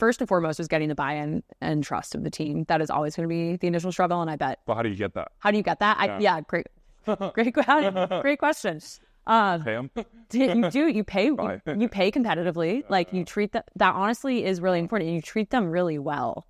first and foremost was getting the buy-in and trust of the team. That is always going to be the initial struggle. And I bet. But how do you get that? Great, great question. Pay them? You pay competitively. Like you treat that honestly is really important. And you treat them really well.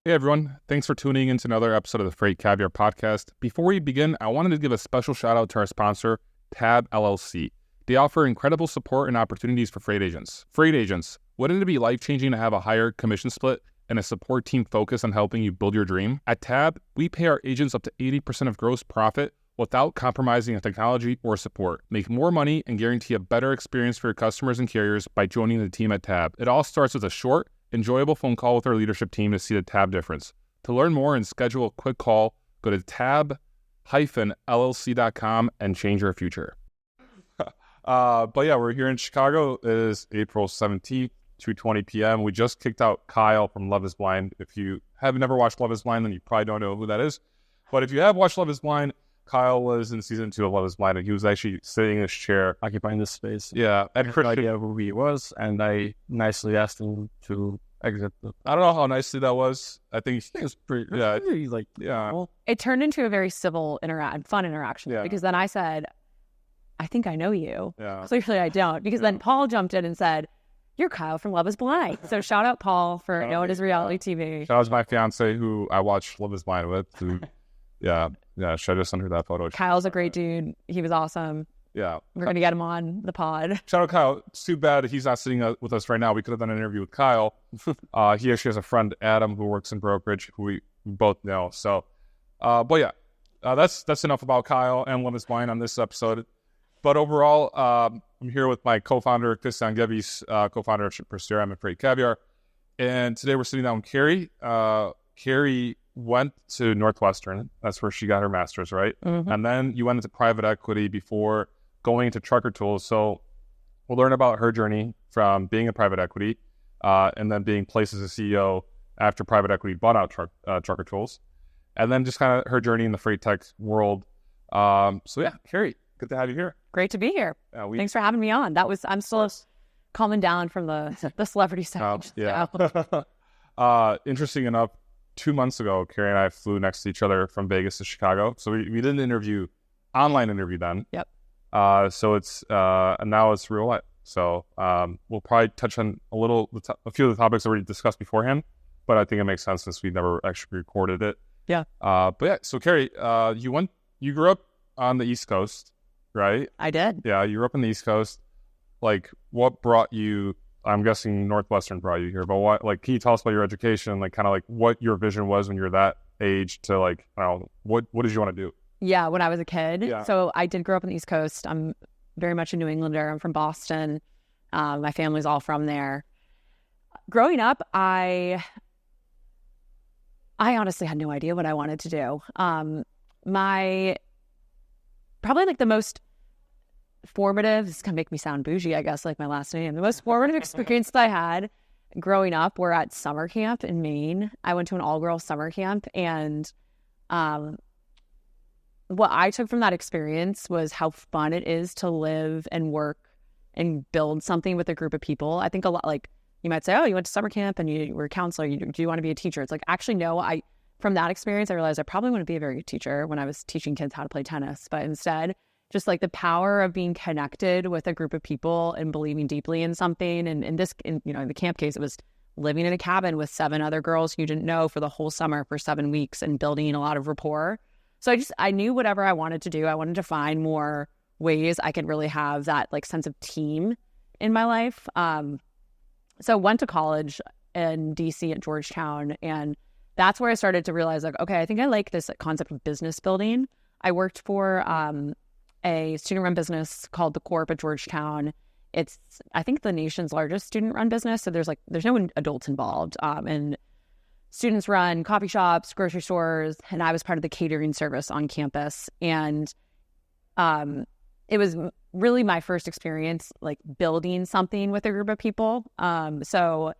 Hey everyone, thanks for tuning in to another episode of the Freight Caviar podcast. Before we begin, I wanted to give a special shout out to our sponsor, TAB LLC. They offer incredible support and opportunities for freight agents. Freight agents, wouldn't it be life-changing to have a higher commission split and a support team focused on helping you build your dream? At TAB, we pay our agents up to 80% of gross profit without compromising on technology or support. Make more money and guarantee a better experience for your customers and carriers by joining the team at TAB. It all starts with a short, enjoyable phone call with our leadership team to see the TAB difference. To learn more and schedule a quick call, go to tab-llc.com and change your future. But yeah, we're here in Chicago. It is April 17th, 2:20 p.m. We just kicked out Kyle from Love is Blind. If you have never watched Love is Blind, then you probably don't know who that is. But if you have watched Love is Blind, Kyle was in season 2 of Love is Blind, and he was actually sitting in his chair, occupying this space. Yeah, I had no idea who he was, and I nicely asked him to exit. I don't know how nicely that was. I think it was pretty. Yeah, Well, it turned into a very civil, fun interaction. Yeah. Because then I said, "I think I know you." Yeah. Clearly, I don't. Because then Paul jumped in and said, "You're Kyle from Love is Blind." So shout out Paul for knowing his reality TV. Shout out to my fiance who I watched Love is Blind with. Who, yeah. Should I just send her that photo? Kyle's a great dude. He was awesome. Yeah. We're going to get him on the pod. Shout out Kyle. It's too bad he's not sitting with us right now. We could have done an interview with Kyle. He actually has a friend, Adam, who works in brokerage, who we both know. So, but yeah, that's enough about Kyle and Love is Blind on this episode. But overall, I'm here with my co-founder, Christian Gevis, co-founder of Pursuer. I'm at Freight Caviar. And today we're sitting down with Kary. Kary went to Northwestern. That's where she got her master's, right? Mm-hmm. And then you went into private equity before going into Trucker Tools. So we'll learn about her journey from being in private equity and then being placed as a CEO after private equity bought out Trucker Tools. And then just kind of her journey in the freight tech world. So yeah, Kary, good to have you here. Great to be here. Thanks for having me on. I'm still calming down from the celebrity stage. Yeah. Interesting enough, 2 months ago, Kary and I flew next to each other from Vegas to Chicago. So we did an online interview then. Yep. So it's and now it's real life. So we'll probably touch on a few of the topics that we discussed beforehand, but I think it makes sense since we never actually recorded it. Yeah. But yeah, so Kary, you grew up on the East Coast, right? I did. Yeah, you grew up on the East Coast. Like, what brought you? I'm guessing Northwestern brought you here, but what? Like, can you tell us about your education? Like, kind of like what your vision was when you were that age to like, I don't know, what did you want to do? Yeah, when I was a kid. Yeah. So I did grow up on the East Coast. I'm very much a New Englander. I'm from Boston. My family's all from there. Growing up, I honestly had no idea what I wanted to do. My probably like the most formative, this is gonna make me sound bougie, I guess, like my last name. The most formative experience that I had growing up were at summer camp in Maine. I went to an all-girls summer camp, and what I took from that experience was how fun it is to live and work and build something with a group of people. I think a lot, like, you might say, oh, you went to summer camp and you were a counselor. Do you want to be a teacher? It's like, actually, no. From that experience, I realized I probably want to be a very good teacher when I was teaching kids how to play tennis. But instead, just like the power of being connected with a group of people and believing deeply in something. And in the camp case, it was living in a cabin with 7 other girls who you didn't know for the whole summer for 7 weeks and building a lot of rapport. So I knew whatever I wanted to do, I wanted to find more ways I could really have that like sense of team in my life. So went to college in DC at Georgetown, and that's where I started to realize, like, okay, I think I like this concept of business building. I worked for a student-run business called The Corp at Georgetown. It's, I think, the nation's largest student-run business. So there's no adults involved. And students run coffee shops, grocery stores, and I was part of the catering service on campus. And it was really my first experience like building something with a group of people. So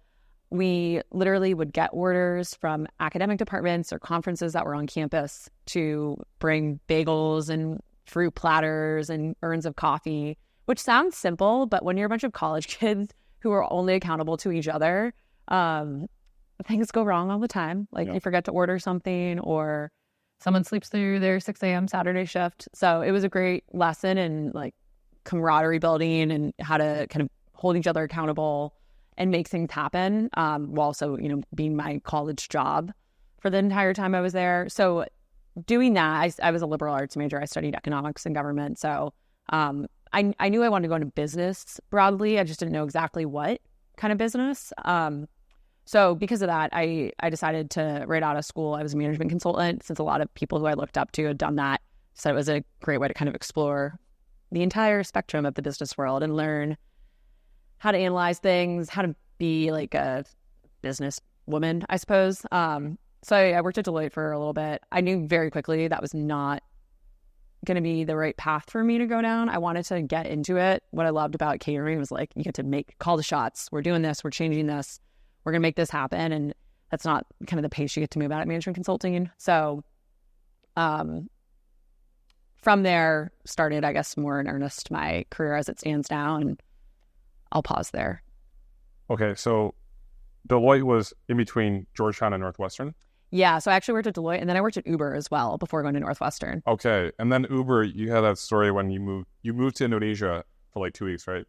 we literally would get orders from academic departments or conferences that were on campus to bring bagels and fruit platters and urns of coffee, which sounds simple, but when you're a bunch of college kids who are only accountable to each other, things go wrong all the time. Like you forget to order something, or someone sleeps through their 6 a.m. Saturday shift. So it was a great lesson in like camaraderie building and how to kind of hold each other accountable and make things happen, while also, you know, being my college job for the entire time I was there. So doing that, I was a liberal arts major. I studied economics and government. So I knew I wanted to go into business broadly. I just didn't know exactly what kind of business. So because of that, I decided to, right out of school, I was a management consultant, since a lot of people who I looked up to had done that. So it was a great way to kind of explore the entire spectrum of the business world and learn how to analyze things, how to be like a business woman, I suppose. So I worked at Deloitte for a little bit. I knew very quickly that was not going to be the right path for me to go down. I wanted to get into it. What I loved about catering was like, you get to call the shots. We're doing this. We're changing this. We're going to make this happen. And that's not kind of the pace you get to move out at management consulting. So from there started, I guess, more in earnest my career as it stands now. And I'll pause there. Okay, so Deloitte was in between Georgetown and Northwestern? Yeah, so I actually worked at Deloitte, and then I worked at Uber as well before going to Northwestern. Okay, and then Uber, you had that story when you moved to Indonesia for like 2 weeks, right?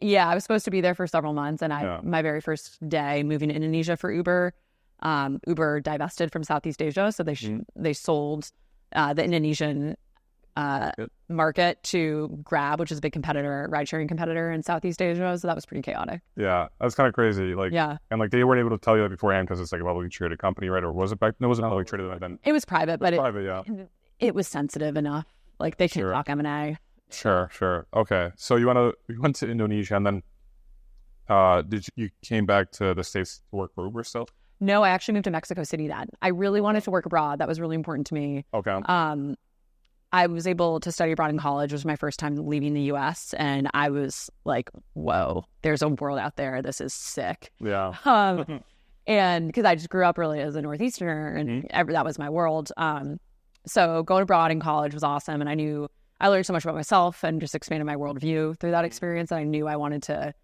Yeah, I was supposed to be there for several months, and my very first day moving to Indonesia for Uber, Uber divested from Southeast Asia, so they sold the Indonesian market to Grab, which is a big competitor, ride-sharing competitor in Southeast Asia. So that was pretty chaotic. Yeah, that's kind of crazy. Like, yeah, and like they weren't able to tell you that beforehand because it's like a publicly traded company, right? Or was it back? No, it wasn't publicly traded back then. It was private, but it was sensitive enough. Like they can't talk M&A. Sure. Okay, so you went to Indonesia, and then you came back to the States to work for Uber still? No, I actually moved to Mexico City then. I really wanted to work abroad. That was really important to me. Okay. I was able to study abroad in college. It was my first time leaving the U.S. And I was like, whoa, there's a world out there. This is sick. Yeah. And because I just grew up really as a Northeasterner and that was my world. So going abroad in college was awesome. And I learned so much about myself and just expanded my worldview through that experience. And I knew I wanted to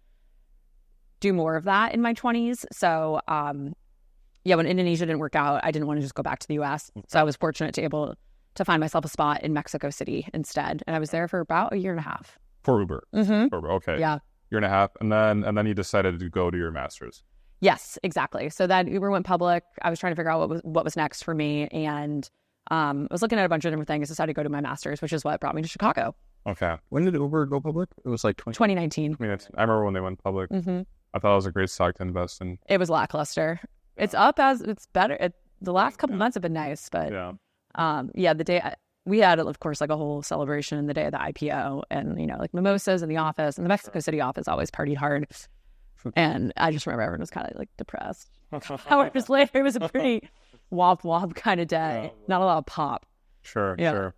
do more of that in my 20s. So, when Indonesia didn't work out, I didn't want to just go back to the U.S. So I was fortunate to find myself a spot in Mexico City instead. And I was there for about a year and a half. For Uber? Mm-hmm. For Uber, okay. Yeah. Year and a half. And then you decided to go to your master's. Yes, exactly. So then Uber went public. I was trying to figure out what was next for me. And I was looking at a bunch of different things. Decided to go to my master's, which is what brought me to Chicago. Okay. When did Uber go public? It was like 2019. I remember when they went public. Mm-hmm. I thought it was a great stock to invest in. It was lackluster. It's up as it's better. The last couple months have been nice, but the day we had, of course, like a whole celebration the day of the IPO, and like mimosas in the office, and the Mexico City office always partied hard. And I just remember everyone was kind of like depressed. Hours later, it was a pretty womp kind of day. Not a lot of pop. Sure.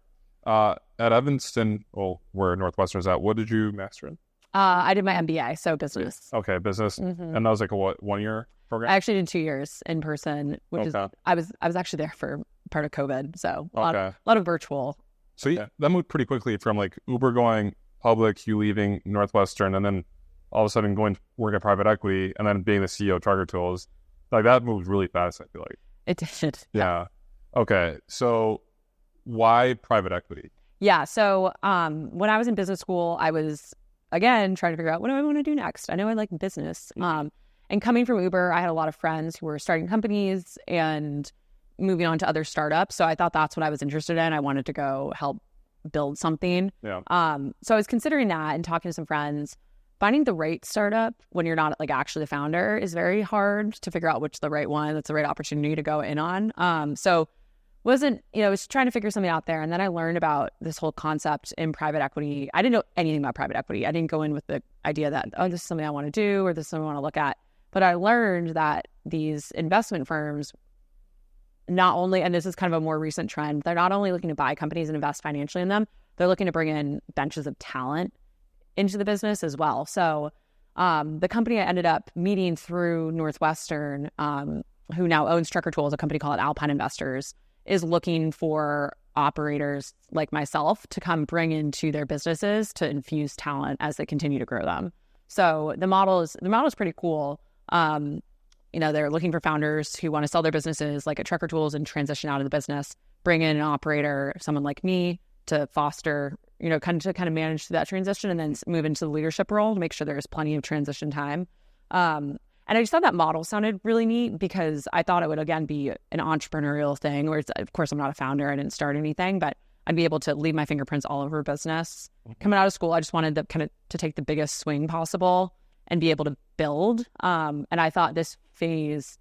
At Evanston, where Northwestern's at, what did you master in? I did my MBA, so business. Okay, business, and that was like a 1 year program. I actually did 2 years in person, which is I was actually there for part of COVID, so a lot of virtual. So that moved pretty quickly from like Uber going public, you leaving Northwestern, and then all of a sudden going to work at private equity, and then being the CEO of Target Tools. Like that moved really fast, I feel like. It did. Yeah. Okay. So why private equity? Yeah. So when I was in business school, I was again trying to figure out what do I want to do next. I know I like business. And coming from Uber, I had a lot of friends who were starting companies and moving on to other startups. So I thought that's what I was interested in. I wanted to go help build something. Yeah. So I was considering that and talking to some friends. Finding the right startup when you're not like actually the founder is very hard to figure out which the right one that's the right opportunity to go in on. So wasn't, was trying to figure something out there. And then I learned about this whole concept in private equity. I didn't know anything about private equity. I didn't go in with the idea that, this is something I want to do or this is something I want to look at. But I learned that these investment firms not only, and this is kind of a more recent trend, they're not only looking to buy companies and invest financially in them, they're looking to bring in benches of talent into the business as well. So the company I ended up meeting through Northwestern, who now owns Trucker Tools, a company called Alpine Investors, is looking for operators like myself to come bring into their businesses to infuse talent as they continue to grow them. So the model is pretty cool. They're looking for founders who want to sell their businesses like at Trucker Tools and transition out of the business, bring in an operator, someone like me, to foster, kind of manage that transition, and then move into the leadership role to make sure there's plenty of transition time. And I just thought that model sounded really neat because I thought it would, again, be an entrepreneurial thing where of course, I'm not a founder. I didn't start anything, but I'd be able to leave my fingerprints all over a business. Coming out of school, I just wanted to take the biggest swing possible and be able to build. And I thought this phase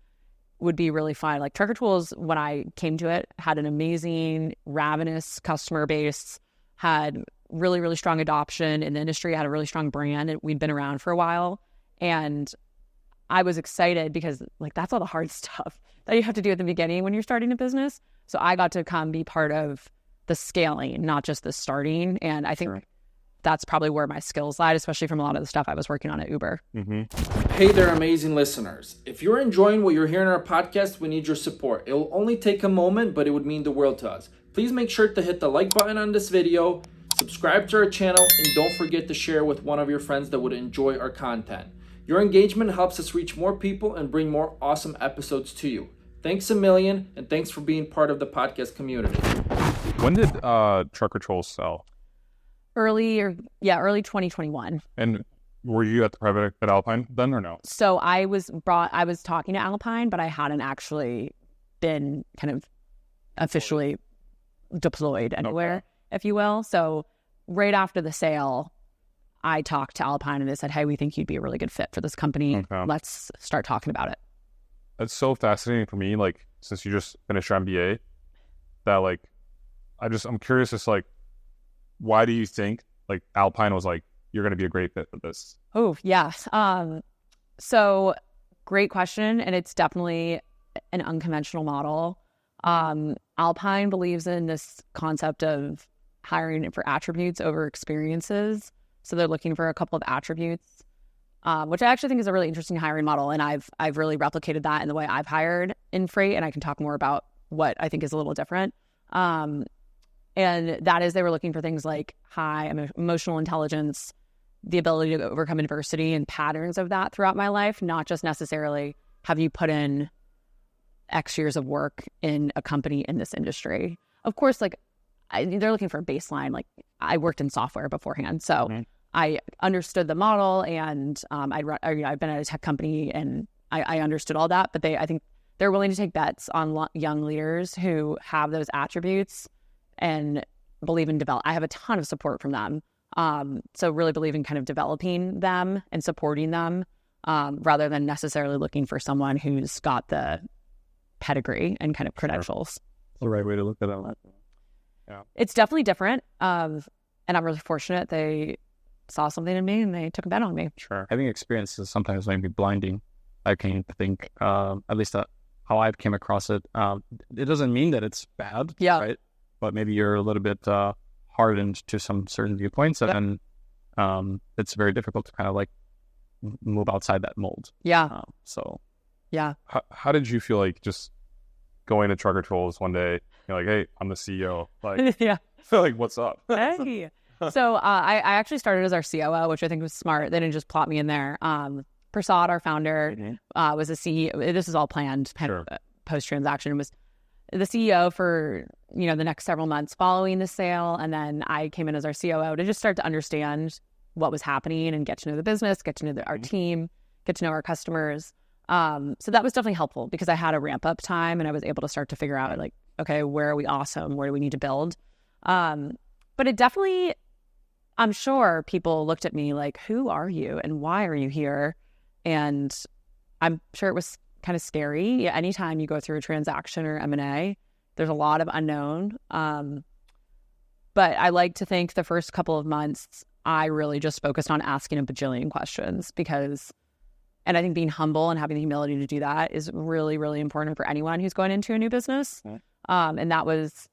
would be really fun. Like Trucker Tools, when I came to it, had an amazing, ravenous customer base, had really, really strong adoption in the industry, had a really strong brand, and we'd been around for a while. And I was excited because that's all the hard stuff that you have to do at the beginning when you're starting a business. So I got to come be part of the scaling, not just the starting. And I think that's probably where my skills lied, especially from a lot of the stuff I was working on at Uber. Hey there, amazing listeners. If you're enjoying what you're hearing on our podcast, we need your support. It will only take a moment, but it would mean the world to us. Please make sure to hit the like button on this video, subscribe to our channel, and don't forget to share with one of your friends that would enjoy our content. Your engagement helps us reach more people and bring more awesome episodes to you. Thanks a million, and thanks for being part of the podcast community. When did Trucker Tools sell? Early 2021. And were you at the private at Alpine then or no? So I was talking to Alpine, but I hadn't actually been kind of officially deployed anywhere, if you will. So right after the sale, I talked to Alpine and they said, hey, we think you'd be a really good fit for this company. Let's start talking about it. It's so fascinating for me, since you just finished your MBA, that I'm curious, why do you think Alpine was you're going to be a great fit for this? Oh, yeah. So great question. And it's definitely an unconventional model. Alpine believes in this concept of hiring for attributes over experiences. So they're looking for a couple of attributes, which I actually think is a really interesting hiring model. And I've really replicated that in the way I've hired in freight. And I can talk more about what I think is a little different. And that is, they were looking for things like high emotional intelligence, the ability to overcome adversity and patterns of that throughout my life, not just necessarily have you put in X years of work in a company in this industry. Of course, they're looking for a baseline. I worked in software beforehand, so I understood the model, and I've been at a tech company, and I understood all that. But I think they're willing to take bets on young leaders who have those attributes and believe in develop. I have a ton of support from them. So really believe in kind of developing them and supporting them, rather than necessarily looking for someone who's got the pedigree and kind of credentials. The right way to look at it. Yeah. It's definitely different. And I'm really fortunate they saw something in me and they took a bet on me. Sure. Having experiences sometimes might be blinding. I can think, at least how I've came across it. It doesn't mean that it's bad, right? But maybe you're a little bit hardened to some certain viewpoints, and it's very difficult to kind of move outside that mold. Yeah. Yeah. How did you feel just going to Trucker Tools one day? You're hey, I'm the CEO. Yeah. What's up? Hey. So I actually started as our COO, which I think was smart. They didn't just plop me in there. Prasad, our founder, was a CEO. This is all planned post-transaction. Was the CEO for the next several months following the sale, and then I came in as our COO to just start to understand what was happening and get to know the business, get to know our team, get to know our customers. So that was definitely helpful because I had a ramp up time and I was able to start to figure out okay, where are we awesome? Where do we need to build? But it definitely, I'm sure people looked at me who are you and why are you here? And I'm sure it was kind of scary. Anytime you go through a transaction or M&A, there's a lot of unknown. But I like to think the first couple of months, I really just focused on asking a bajillion questions and I think being humble and having the humility to do that is really, really important for anyone who's going into a new business. And that was,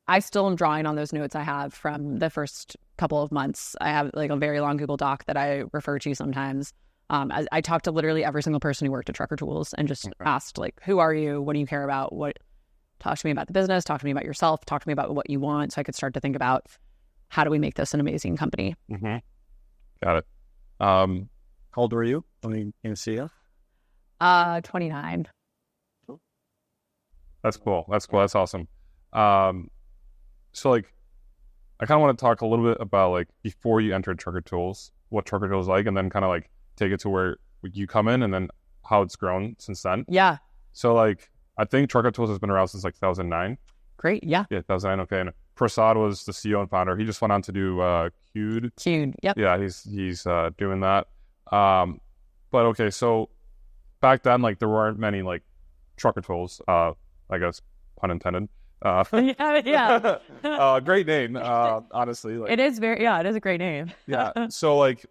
I still am drawing on those notes I have from the first couple of months. I have like a very long Google Doc that I refer to sometimes. I talked to literally every single person who worked at Trucker Tools and just asked, like, who are you? What do you care about? Talk to me about the business. Talk to me about yourself. Talk to me about what you want, so I could start to think about how do we make this an amazing company. Mm-hmm. Got it. How old were you when you came to see us? 29. That's cool. That's awesome. So like, I kind of want to talk a little bit about like before you entered Trucker Tools, what Trucker Tools is like, and then kind of like take it to where you come in, and then how it's grown since then. Yeah. So like, I think Trucker Tools has been around since like 2009. Great. Yeah. Yeah, 2009. Okay. And Prasad was the CEO and founder. He just went on to do Q'd. Yep. Yeah, he's doing that. But okay, so back then, like there weren't many like Trucker Tools. I guess pun intended. Yeah. Great name. Honestly, like, it is it is a great name. Yeah. So like,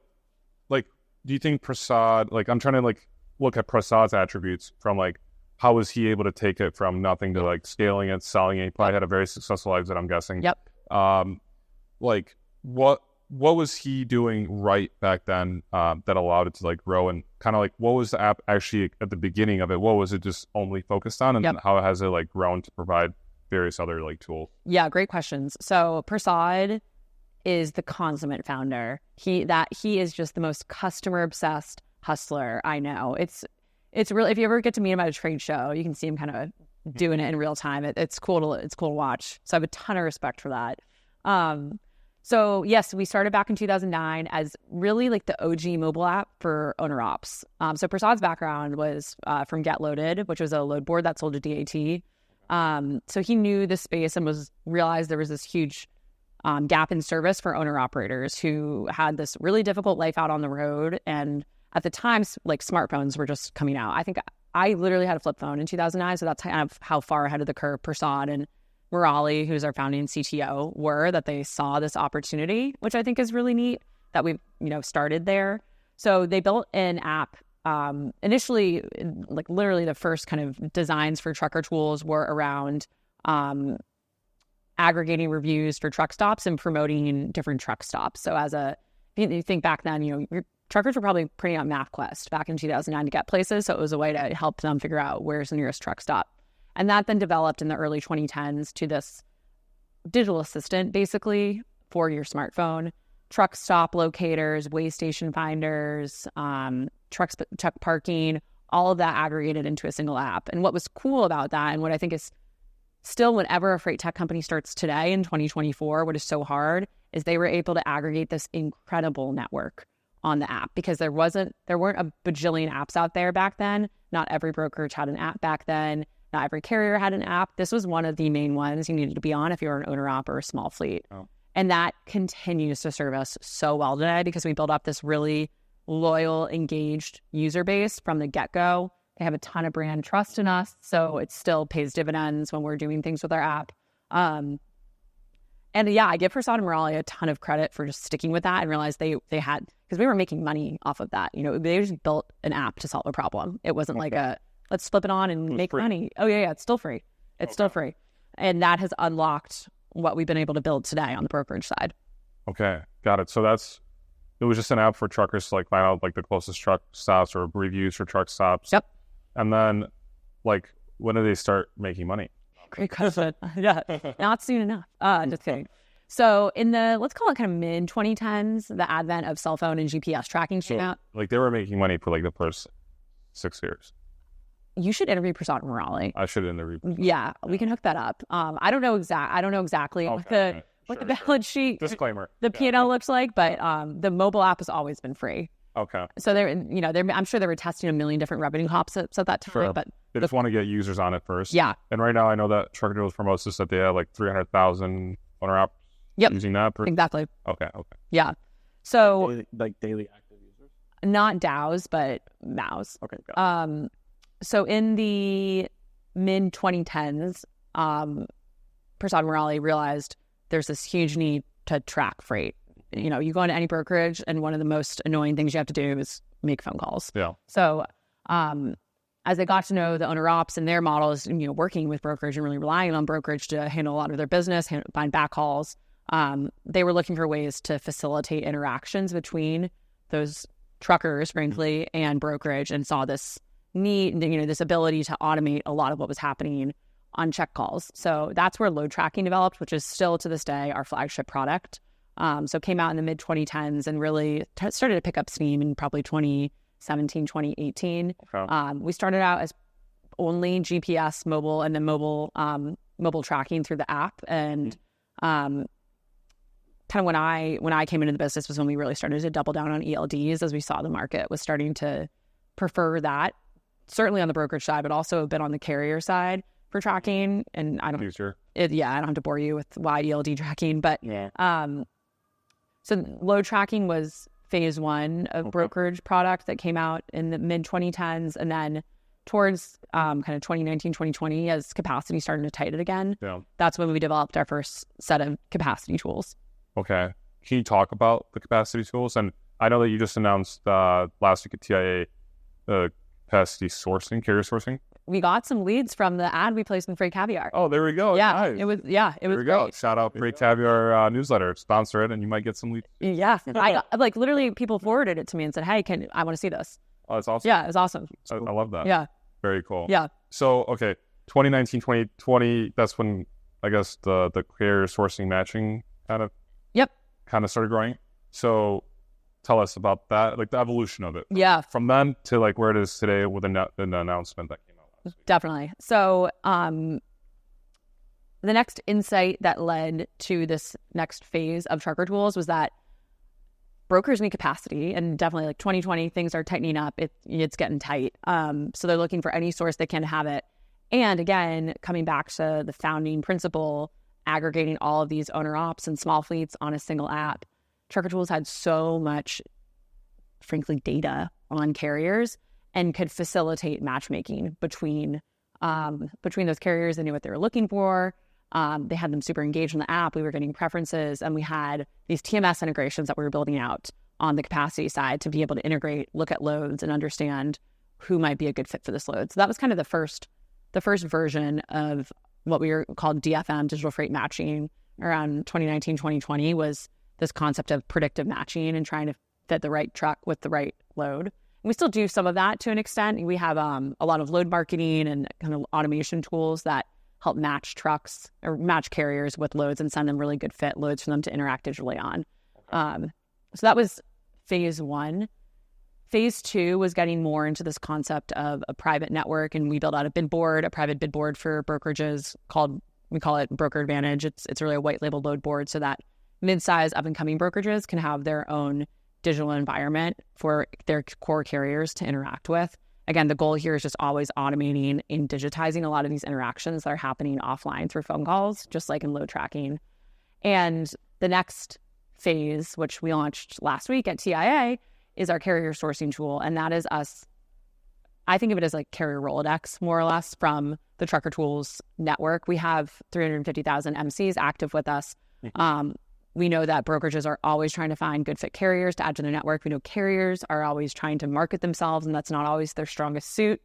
do you think Prasad? Like, I'm trying to like look at Prasad's attributes from like, how was he able to take it from nothing to like scaling it, selling it? He probably had a very successful exit, I'm guessing. Yep. Like what was he doing right back then that allowed it to like grow, and kind of like what was the app actually at the beginning of it? What was it just only focused on, and how has it like grown to provide various other like tools? Yeah, great questions. So Prasad is the consummate founder. He is just the most customer obsessed hustler I know. It's really, if you ever get to meet him at a trade show, you can see him kind of doing it in real time. It's cool to watch. So I have a ton of respect for that. So yes, we started back in 2009 as really like the OG mobile app for owner ops. So Prasad's background was from Get Loaded, which was a load board that sold to DAT. So he knew the space and realized there was this huge gap in service for owner operators who had this really difficult life out on the road. And at the time, like smartphones were just coming out. I think I literally had a flip phone in 2009. So that's kind of how far ahead of the curve Prasad and Murali, who's our founding CTO, were, that they saw this opportunity, which I think is really neat that we've, started there. So they built an app. Initially, like literally the first kind of designs for Trucker Tools were around aggregating reviews for truck stops and promoting different truck stops. So if you think back then, your truckers were probably printing out MapQuest back in 2009 to get places. So it was a way to help them figure out where's the nearest truck stop. And that then developed in the early 2010s to this digital assistant, basically, for your smartphone. Truck stop locators, way station finders, truck parking, all of that aggregated into a single app. And what was cool about that, and what I think is still whenever a freight tech company starts today in 2024, what is so hard is they were able to aggregate this incredible network on the app, because there weren't a bajillion apps out there back then. Not every brokerage had an app back then. Not every carrier had an app. This was one of the main ones you needed to be on if you were an owner op or a small fleet. Oh. And that continues to serve us so well today, because we built up this really loyal, engaged user base from the get-go. They have a ton of brand trust in us, so it still pays dividends when we're doing things with our app. And yeah, I give Prasad and Murali a ton of credit for just sticking with that and realized they had, because we were making money off of that. They just built an app to solve a problem. It wasn't like let's flip it on and make money. Oh yeah, it's still free. It's still free. And that has unlocked what we've been able to build today on the brokerage side. Okay, got it. So it was just an app for truckers to like find out like the closest truck stops or reviews for truck stops. Yep. And then like, when did they start making money? Great question. Yeah, not soon enough. Just kidding. So in the, let's call it kind of mid 2010s, the advent of cell phone and GPS tracking came out. Like they were making money for like the first 6 years. You should interview Prasad and Murali. I should interview Prasad. Yeah, we can hook that up. I don't know exactly what the balance sheet disclaimer, the P&L looks like, but the mobile app has always been free. Okay. So I'm sure they were testing a million different revenue concepts at that time. Sure. But they just want to get users on it first. Yeah. And right now I know that Trucker Tools promotes this, that they have like 300,000 owner apps using that. Exactly. Okay. Yeah. So daily active users? Not DAOs, but MAUs. Okay. Got it. So in the mid 2010s, Prasad and Murali realized there's this huge need to track freight. You go into any brokerage and one of the most annoying things you have to do is make phone calls. Yeah. So as they got to know the owner ops and their models, working with brokerage and really relying on brokerage to handle a lot of their business, find backhauls, they were looking for ways to facilitate interactions between those truckers, frankly, and brokerage, and saw this need, this ability to automate a lot of what was happening on check calls. So that's where load tracking developed, which is still to this day our flagship product. So it came out in the mid 2010s and really started to pick up steam in probably 2017, 2018. Okay. We started out as only GPS mobile and then mobile tracking through the app. And kind of when I came into the business was when we really started to double down on ELDs, as we saw the market was starting to prefer that, certainly on the brokerage side, but also a bit on the carrier side for tracking. And I don't have to bore you with why ELD tracking, but so load tracking was phase one of brokerage product that came out in the mid 2010s. And then towards kind of 2019, 2020, as capacity started to tighten again, that's when we developed our first set of capacity tools. Okay. Can you talk about the capacity tools? And I know that you just announced last week at TIA capacity sourcing, carrier sourcing. We got some leads from the ad we placed in Freight Caviar. Oh, there we go. Yeah, nice. it was there we go. great. Shout out Freight Caviar newsletter, sponsor it, and you might get some leads. Yeah, I got, literally people forwarded it to me and said, "Hey, I want to see this." Oh, that's awesome. Yeah, it was awesome. I love that. Yeah, very cool. Yeah. So 2019, 2020, that's when I guess the carrier sourcing matching kind of started growing. So tell us about that, like the evolution of it. Yeah. From then to like where it is today with the announcement that came out last week. Definitely. So the next insight that led to this next phase of trucker tools was that brokers need capacity, and definitely like 2020, things are tightening up. It's getting tight. So they're looking for any source they can have it. And again, coming back to the founding principle, aggregating all of these owner ops and small fleets on a single app. Trucker Tools had so much, frankly, data on carriers and could facilitate matchmaking between those carriers. They knew what they were looking for. They had them super engaged in the app. We were getting preferences, and we had these TMS integrations that we were building out on the capacity side to be able to integrate, look at loads, and understand who might be a good fit for this load. So that was kind of the first version of what we were called DFM, digital freight matching, around 2019, 2020, was this concept of predictive matching and trying to fit the right truck with the right load. And we still do some of that to an extent. We have a lot of load marketing and kind of automation tools that help match trucks or match carriers with loads and send them really good fit loads for them to interact digitally on. So that was phase one. Phase two was getting more into this concept of a private network, and we built out a private bid board for brokerages we call it Broker Advantage. It's really a white label load board so that mid-size up-and-coming brokerages can have their own digital environment for their core carriers to interact with. Again, the goal here is just always automating and digitizing a lot of these interactions that are happening offline through phone calls, just like in load tracking. And the next phase, which we launched last week at TIA, is our carrier sourcing tool. And that is us. I think of it as like carrier Rolodex, more or less, from the Trucker Tools network. We have 350,000 MCs active with us. We know that brokerages are always trying to find good fit carriers to add to their network. We know carriers are always trying to market themselves, and that's not always their strongest suit.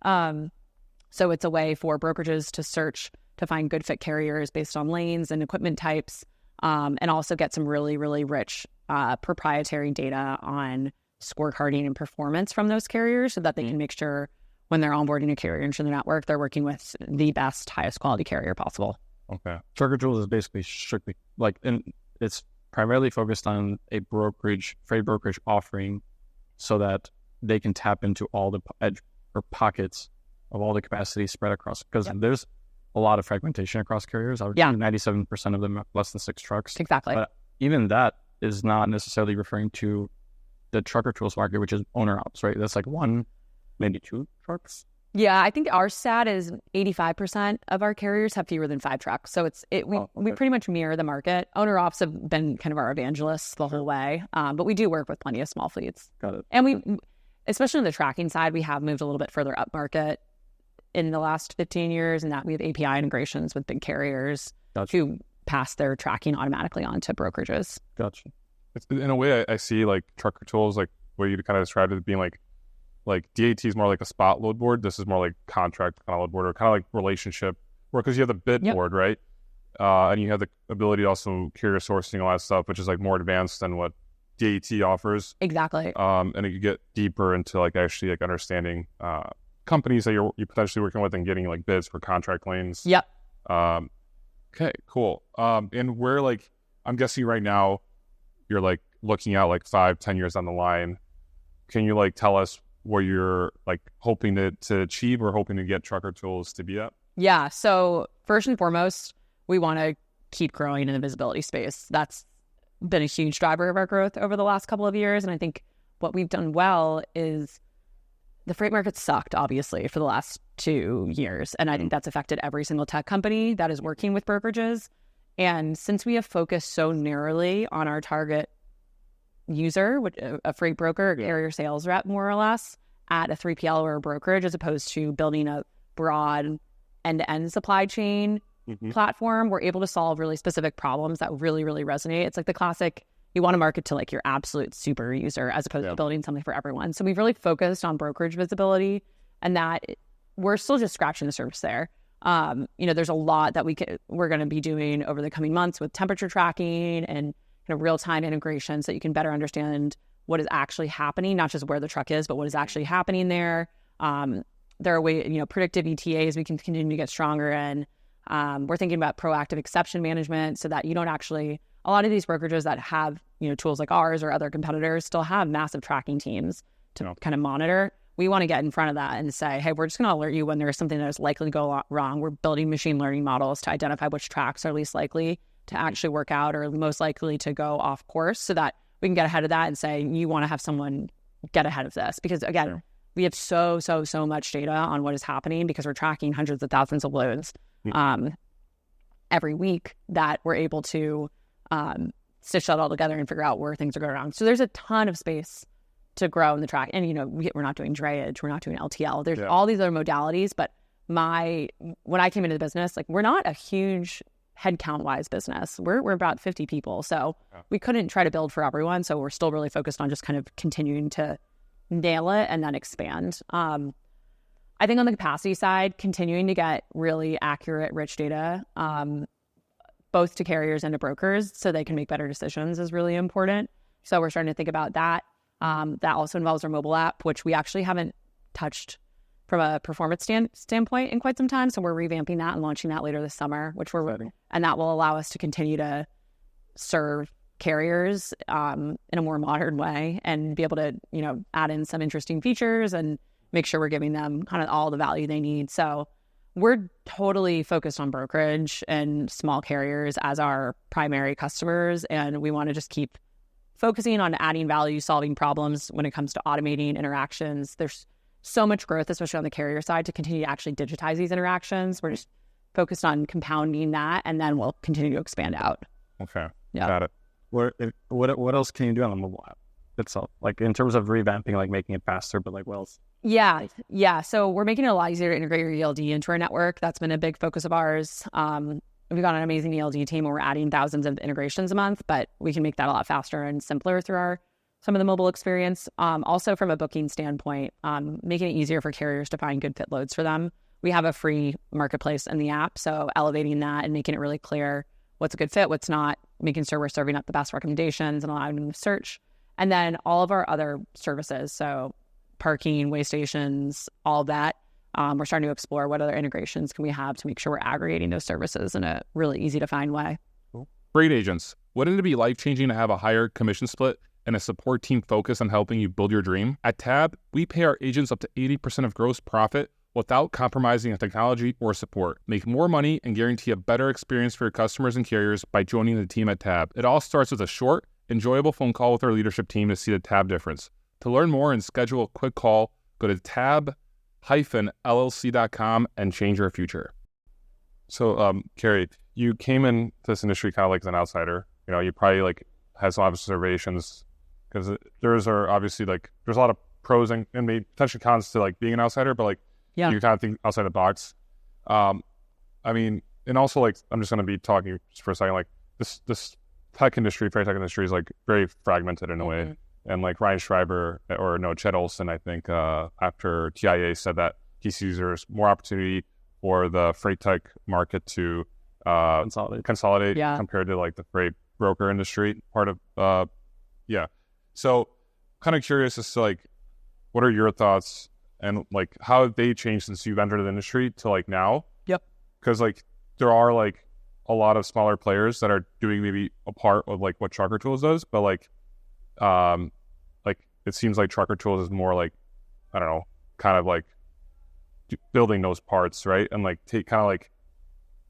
So it's a way for brokerages to search to find good fit carriers based on lanes and equipment types, and also get some really, really rich proprietary data on scorecarding and performance from those carriers so that they can make sure when they're onboarding a carrier into their network, they're working with the best, highest quality carrier possible. Okay. Trucker Tools is basically strictly it's primarily focused on a freight brokerage offering so that they can tap into all the edge or pockets of all the capacity spread across, because there's a lot of fragmentation across carriers. 97% of them have less than 6 trucks. Exactly. But even that is not necessarily referring to the Trucker Tools market, which is owner ops, right? That's like 1, maybe 2 trucks. Yeah, I think our stat is 85% of our carriers have fewer than 5 trucks. So we pretty much mirror the market. Owner ops have been kind of our evangelists the whole way, but we do work with plenty of small fleets. Got it. And we, especially on the tracking side, we have moved a little bit further up market in the last 15 years, and that we have API integrations with big carriers who pass their tracking automatically on to brokerages. Gotcha. In a way, I see like Trucker Tools, like what you kind of described as being like like DAT is more like a spot load board. This is more like contract kind of load board, or kind of like relationship, or because you have the bid board, right? And you have the ability to also carrier sourcing, all that stuff, which is like more advanced than what DAT offers. Exactly. And you get deeper into like actually like understanding companies that you're potentially working with and getting like bids for contract lanes. Yep. Okay, cool. And where, like, I'm guessing right now you're like looking out like 5-10 years down the line. Can you like tell us where you're like hoping to achieve or hoping to get Trucker Tools to be at? Yeah. So first and foremost, we want to keep growing in the visibility space. That's been a huge driver of our growth over the last couple of years. And I think what we've done well is the freight market sucked, obviously, for the last 2 years. And I think that's affected every single tech company that is working with brokerages. And since we have focused so narrowly on our target user, which a freight broker, a carrier sales rep, more or less, at a 3PL or a brokerage, as opposed to building a broad end-to-end supply chain platform, we're able to solve really specific problems that really, really resonate. It's like the classic, you want to market to like your absolute super user as opposed to building something for everyone. So we've really focused on brokerage visibility, and that we're still just scratching the surface there. There's a lot that we're going to be doing over the coming months with temperature tracking and kind of real-time integration so that you can better understand what is actually happening, not just where the truck is, but what is actually happening there. There are ways, predictive ETAs we can continue to get stronger in. We're thinking about proactive exception management so that you don't actually, a lot of these brokerages that have, tools like ours or other competitors still have massive tracking teams to kind of monitor. We want to get in front of that and say, hey, we're just going to alert you when there's something that is likely to go wrong. We're building machine learning models to identify which tracks are least likely to actually work out or most likely to go off course so that we can get ahead of that and say, you want to have someone get ahead of this. Because again, we have so much data on what is happening because we're tracking hundreds of thousands of loads every week that we're able to stitch that all together and figure out where things are going wrong. So there's a ton of space to grow in the track. And, we're not doing drayage, we're not doing LTL. There's all these other modalities. But when I came into the business, like we're not a huge headcount wise business. We're about 50 people. So we couldn't try to build for everyone. So we're still really focused on just kind of continuing to nail it and then expand. I think on the capacity side, continuing to get really accurate, rich data, both to carriers and to brokers so they can make better decisions is really important. So we're starting to think about that. That also involves our mobile app, which we actually haven't touched from a performance standpoint in quite some time. So we're revamping that and launching that later this summer, and that will allow us to continue to serve carriers in a more modern way and be able to, add in some interesting features and make sure we're giving them kind of all the value they need. So we're totally focused on brokerage and small carriers as our primary customers. And we want to just keep focusing on adding value, solving problems when it comes to automating interactions. There's so much growth, especially on the carrier side, to continue to actually digitize these interactions. We're just focused on compounding that, and then we'll continue to expand out. Okay. Got it. What else can you do on the mobile app itself? Like in terms of revamping, like making it faster, but like what else? Yeah. So we're making it a lot easier to integrate your ELD into our network. That's been a big focus of ours. We've got an amazing ELD team where we're adding thousands of integrations a month, but we can make that a lot faster and simpler through some of the mobile experience. Also from a booking standpoint, making it easier for carriers to find good fit loads for them. We have a free marketplace in the app, so elevating that and making it really clear what's a good fit, what's not, making sure we're serving up the best recommendations and allowing them to search. And then all of our other services, so parking, way stations, all of that, we're starting to explore what other integrations can we have to make sure we're aggregating those services in a really easy to find way. Cool. Freight agents, wouldn't it be life-changing to have a higher commission split and a support team focused on helping you build your dream? At TAB, we pay our agents up to 80% of gross profit without compromising on technology or support. Make more money and guarantee a better experience for your customers and carriers by joining the team at TAB. It all starts with a short, enjoyable phone call with our leadership team to see the TAB difference. To learn more and schedule a quick call, go to tab-llc.com and change your future. So, Kary, you came in this industry kind of like as an outsider. You probably like had some observations because there's a lot of pros and maybe potentially cons to like being an outsider, but like you kind of think outside the box. And also like I'm just going to be talking just for a second. Like this tech industry, freight tech industry is like very fragmented in a way. And like Ryan Schreiber, or no, Chet Olson, I think, after TIA said that he sees there's more opportunity for the freight tech market to consolidate compared to like the freight broker industry part of, So kind of curious as to like, what are your thoughts and like how have they changed since you've entered the industry to like now? Yep. Because like there are like a lot of smaller players that are doing maybe a part of like what Trucker Tools does, but like it seems like Trucker Tools is more like, I don't know, kind of like building those parts, right? And like take kind of like,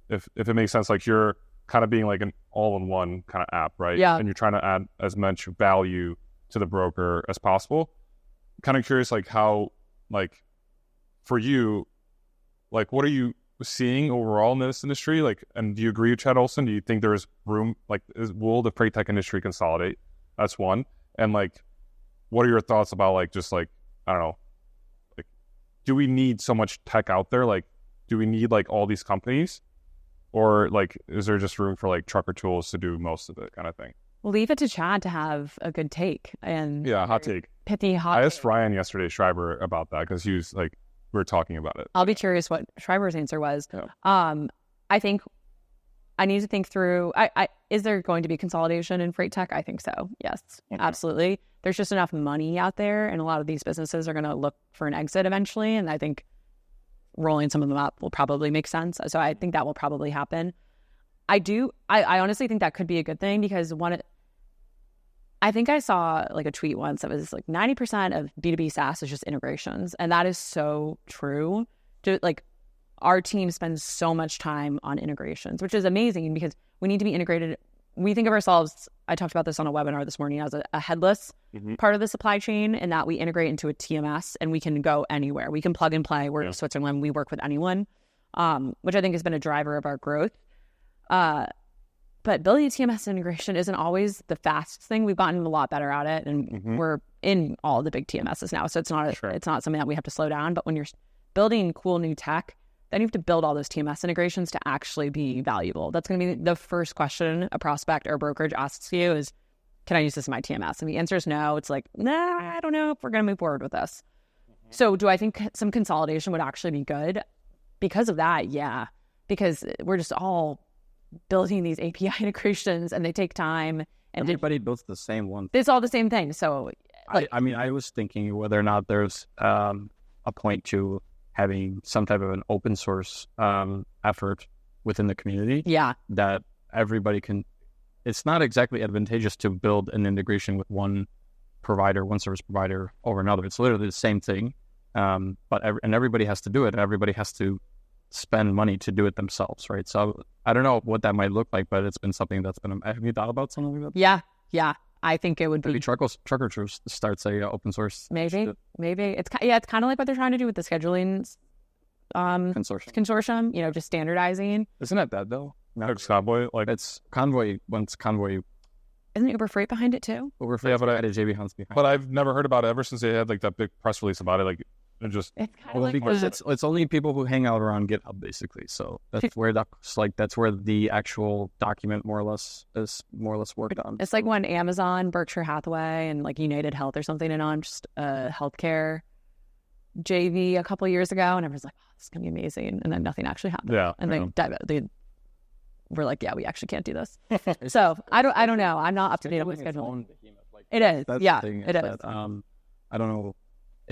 if it makes sense, like you're kind of being like an all-in-one kind of app, right? Yeah. And you're trying to add as much value to the broker as possible. Kind of curious, like how, like for you, like what are you seeing overall in this industry? Like, and do you agree with Chad Olson? Do you think there's room, like, will the freight tech industry consolidate? That's one. And like, what are your thoughts about like, just like, I don't know, like, do we need so much tech out there? Like, do we need like all these companies? Or like, is there just room for like Trucker Tools to do most of it kind of thing? Leave it to Chad to have a good take. And hot take. Pithy hot I asked Ryan yesterday, Schreiber, about that because he was like, we were talking about it. I'll be curious what Schreiber's answer was. Yeah. I think I need to think through, is there going to be consolidation in freight tech? I think so. Yes, absolutely. There's just enough money out there, and a lot of these businesses are going to look for an exit eventually. And I think rolling some of them up will probably make sense. So I think that will probably happen. I honestly think that could be a good thing because I think I saw like a tweet once that was like 90% of B2B SaaS is just integrations. And that is so true. Like our team spends so much time on integrations, which is amazing because we need to be integrated. We think of ourselves, I talked about this on a webinar this morning, as a headless part of the supply chain, and that we integrate into a TMS and we can go anywhere. We can plug and play. We're in Switzerland. We work with anyone, which I think has been a driver of our growth. But building a TMS integration isn't always the fastest thing. We've gotten a lot better at it, and we're in all the big TMSs now. So it's not something that we have to slow down. But when you're building cool new tech, then you have to build all those TMS integrations to actually be valuable. That's going to be the first question a prospect or brokerage asks you is, can I use this in my TMS? And the answer is no. It's like, nah, I don't know if we're going to move forward with this. So do I think some consolidation would actually be good? Because of that, yeah. Because we're just all building these API integrations and they take time. And everybody builds the same one. It's all the same thing. So like, I was thinking whether or not there's a point to having some type of an open source effort within the community. Yeah. That everybody can, it's not exactly advantageous to build an integration with one provider, one service provider over another. It's literally the same thing. But everybody has to do it. Everybody has to spend money to do it themselves, right? So I don't know what that might look like, but it's been something that's been. Have you thought about something like that? Yeah. I think it would maybe be Trucker Tools starts a open source. Maybe it's kind of like what they're trying to do with the scheduling consortium. You know, just standardizing. Isn't that bad though? No, it's Convoy. Like it's Convoy. Once Convoy. Isn't Uber Freight behind it too? Uber Freight, but I had a JB Hunt's behind. But I've never heard about it ever since they had like that big press release about it. Like. It's kind of like because it's only people who hang out around GitHub basically. So that's where that's where the actual document more or less worked on. It's like when Amazon, Berkshire Hathaway, and like United Health or something announced healthcare JV a couple of years ago, and everyone's like, "Oh, this is gonna be amazing," and then nothing actually happened. Yeah, and they were like, "Yeah, we actually can't do this." So I don't know. I'm not up to date on the schedule. It is. Yeah, it is. I don't know.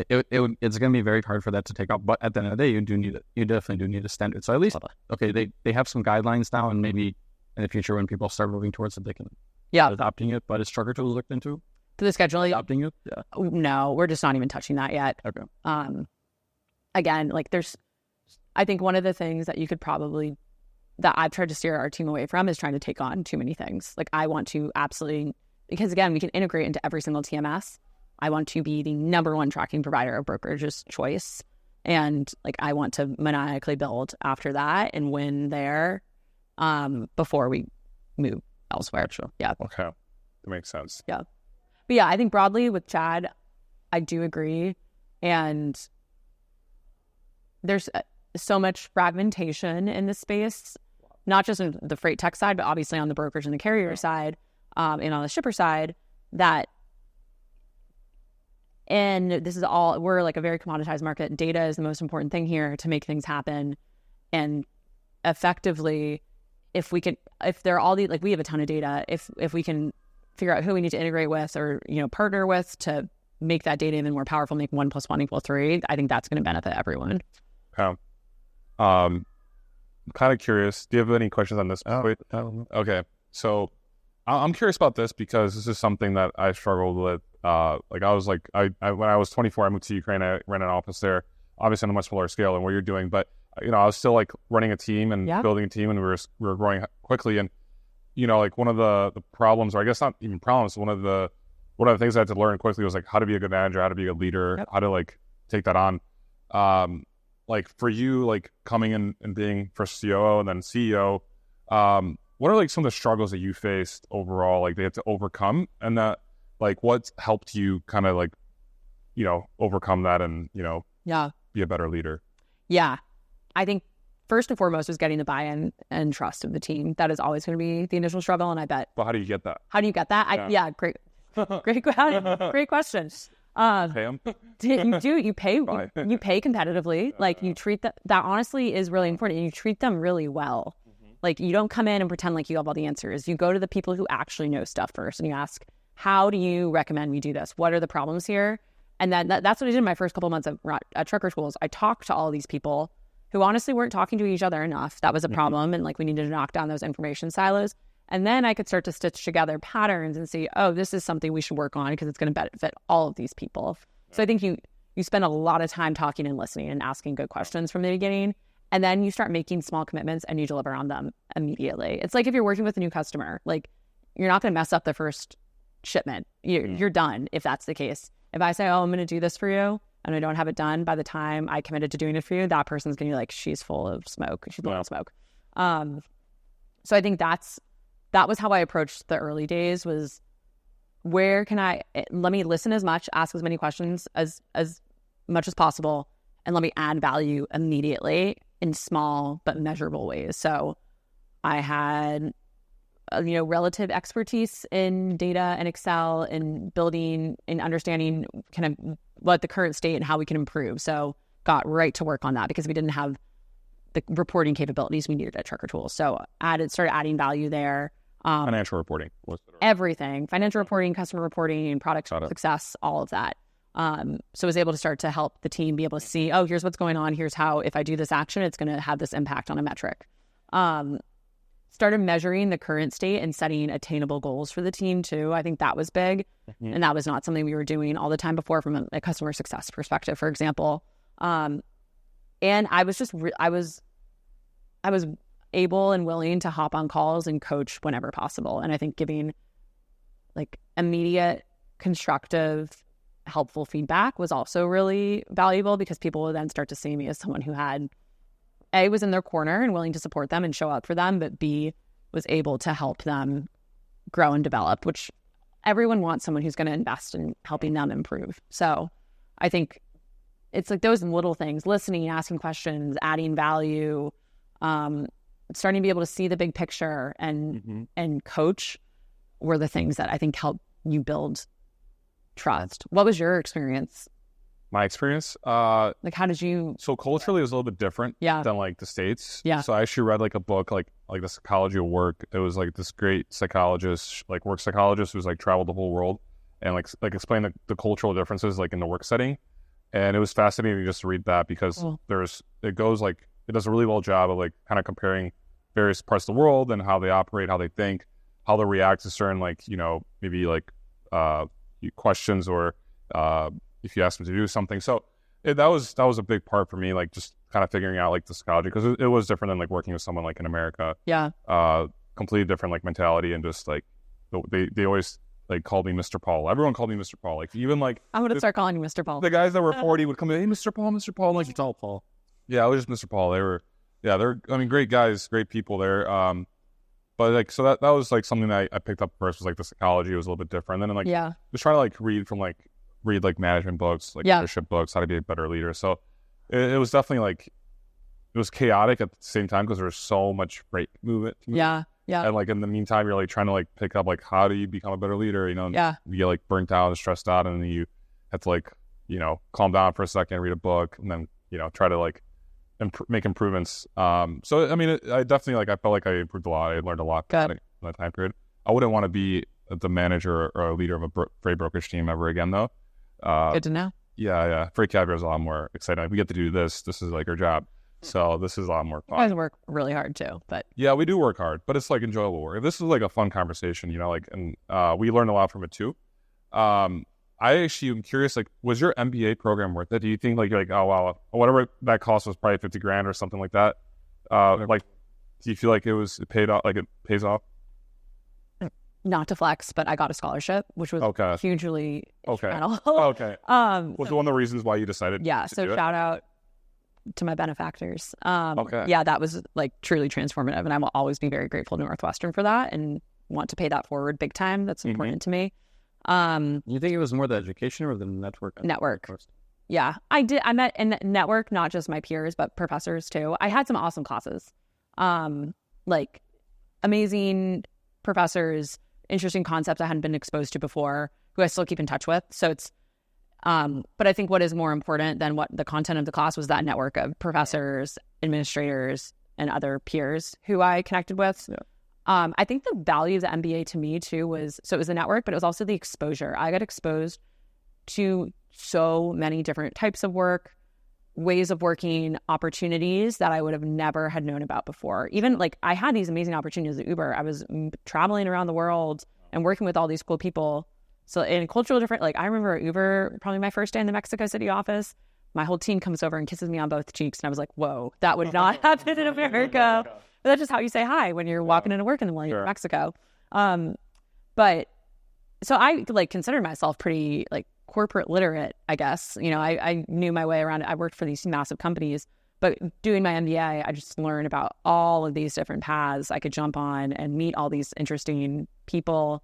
It's going to be very hard for that to take off, but at the end of the day, you definitely do need a standard. So at least, okay, they have some guidelines now, and maybe in the future when people start moving towards it, they can start adopting it. But is Trucker Tools looked into to the scheduling? Adopting it? Yeah. No, we're just not even touching that yet. Okay. Again, like I think one of the things that you could probably that I've tried to steer our team away from is trying to take on too many things. Like I want to absolutely, because again, we can integrate into every single TMS. I want to be the number one tracking provider of brokerage's choice. And like, I want to maniacally build after that and win there before we move elsewhere. Gotcha. Yeah. Okay. That makes sense. Yeah. But yeah, I think broadly with Chad, I do agree. And there's so much fragmentation in this space, not just in the freight tech side, but obviously on the brokerage and the carrier side and on the shipper side, that And this is all, we're like a very commoditized market. Data is the most important thing here to make things happen. And effectively, if there are all these, like we have a ton of data, if we can figure out who we need to integrate with or, partner with to make that data even more powerful, make 1 + 1 = 3, I think that's going to benefit everyone. Yeah. I'm kind of curious. Do you have any questions on this? Okay. So I'm curious about this because this is something that I struggled with. When I was 24, I moved to Ukraine. I ran an office there, obviously on a much smaller scale than what you're doing. But, I was still like running a team and building a team, and we were growing quickly. And, like one of the problems, or I guess not even problems, one of the things I had to learn quickly was like how to be a good manager, how to be a leader, how to like take that on. Like for you, like coming in and being first COO and then CEO, what are like some of the struggles that you faced overall, like they had to overcome, and that like what's helped you kind of like, overcome that and, be a better leader? Yeah. I think first and foremost was getting the buy-in and trust of the team. That is always going to be the initial struggle. And I bet. Well, how do you get that? Great. Great question. Pay them? You pay competitively. Like you treat that honestly is really important. And you treat them really well. Like you don't come in and pretend like you have all the answers. You go to the people who actually know stuff first and you ask, how do you recommend we do this? What are the problems here? And then that's what I did in my first couple of months at Trucker Tools. I talked to all these people who honestly weren't talking to each other enough. That was a problem. And like we needed to knock down those information silos. And then I could start to stitch together patterns and see, oh, this is something we should work on because it's going to benefit all of these people. So I think you spend a lot of time talking and listening and asking good questions from the beginning. And then you start making small commitments and you deliver on them immediately. It's like if you're working with a new customer, like you're not going to mess up the first shipment. You're done if that's the case. If I say, oh, I'm going to do this for you and I don't have it done by the time I committed to doing it for you, that person's going to be like, she's full of smoke. She's blowing smoke. So I think that was how I approached the early days was let me listen as much, ask as many questions as much as possible, and let me add value immediately in small but measurable ways. So I had, relative expertise in data and Excel and building and understanding kind of what the current state and how we can improve. So got right to work on that because we didn't have the reporting capabilities we needed at Trucker Tools. So started adding value there. Financial reporting. Everything. Financial reporting, customer reporting, product success, all of that. So I was able to start to help the team be able to see, oh, here's what's going on. Here's how, if I do this action, it's going to have this impact on a metric. Started measuring the current state and setting attainable goals for the team too. I think that was big. And that was not something we were doing all the time before from a customer success perspective, for example. And I was just, I was able and willing to hop on calls and coach whenever possible. And I think giving like immediate, constructive, helpful feedback was also really valuable because people would then start to see me as someone who had A, was in their corner and willing to support them and show up for them, but B, was able to help them grow and develop, which everyone wants someone who's going to invest in helping them improve. So I think it's like those little things, listening, asking questions, adding value, starting to be able to see the big picture and coach were the things that I think help you build trust. What was your experience? My experience? Like how did you... So culturally it was a little bit different than like the States. Yeah. So I actually read like a book, like The Psychology of Work. It was like this great psychologist, like work psychologist who's like traveled the whole world and like explained the cultural differences like in the work setting. And it was fascinating just to read that because it does a really well job of like kind of comparing various parts of the world and how they operate, how they think, how they react to certain like, maybe like questions or if you ask them to do something. So that was a big part for me, like just kind of figuring out like the psychology because it was different than like working with someone like in America. Yeah. Completely different like mentality and just like they always like called me Mr. Paul. Everyone called me Mr. Paul. Like even like I'm gonna start calling you Mr. Paul. The guys that were 40 would come in, hey, Mr. Paul, Mr. Paul. I'm like, it's all Paul. Yeah, I was just Mr. Paul. They're great guys, great people there. But like so that was like something that I picked up first was like the psychology was a little bit different. And then like just trying to like read like management books, like leadership books, how to be a better leader. So it was definitely like it was chaotic at the same time because there was so much great movement. Yeah. And like in the meantime, you're like trying to like pick up like how do you become a better leader? You get like burnt out and stressed out, and then you had to like, calm down for a second, read a book, and then, try to like make improvements. So, I mean, I definitely like, I felt like I improved a lot. I learned a lot in that time period. I wouldn't want to be the manager or a leader of a freight brokerage team ever again, though. Good to know. Yeah. Freight caviar is a lot more exciting. Like, we get to do this. This is like our job. So this is a lot more fun. You guys work really hard too, but yeah, we do work hard, but it's like enjoyable work. This is like a fun conversation, and we learned a lot from it too. I actually am curious, like, was your MBA program worth it? Do you think like you're like, oh wow, whatever that cost was probably $50,000 or something like that? Like, do you feel like it paid off? Like it pays off? Not to flex, but I got a scholarship, which was hugely instrumental. Okay. Was one of the reasons why you decided? Yeah. So shout out to my benefactors. Yeah, that was like truly transformative, and I will always be very grateful to Northwestern for that, and want to pay that forward big time. That's important to me. You think it was more the education or the network? Network. Yeah, I did. I met in network, not just my peers, but professors too. I had some awesome classes, like amazing professors, interesting concepts I hadn't been exposed to before, who I still keep in touch with. So it's, but I think what is more important than what the content of the class was that network of professors, administrators, and other peers who I connected with. Yeah. I think the value of the MBA to me too was, so it was the network, but it was also the exposure. I got exposed to so many different types of work, ways of working, opportunities that I would have never had known about before. Even like I had these amazing opportunities at Uber. I was traveling around the world and working with all these cool people. So in cultural different, like I remember at Uber, probably my first day in the Mexico City office, my whole team comes over and kisses me on both cheeks. And I was like, whoa, that would not happen in America. But that's just how you say hi when you're walking into work in the morning in Mexico. But so I like considered myself pretty like corporate literate, I guess. I knew my way around it. I worked for these massive companies, but doing my MBA, I just learned about all of these different paths I could jump on and meet all these interesting people.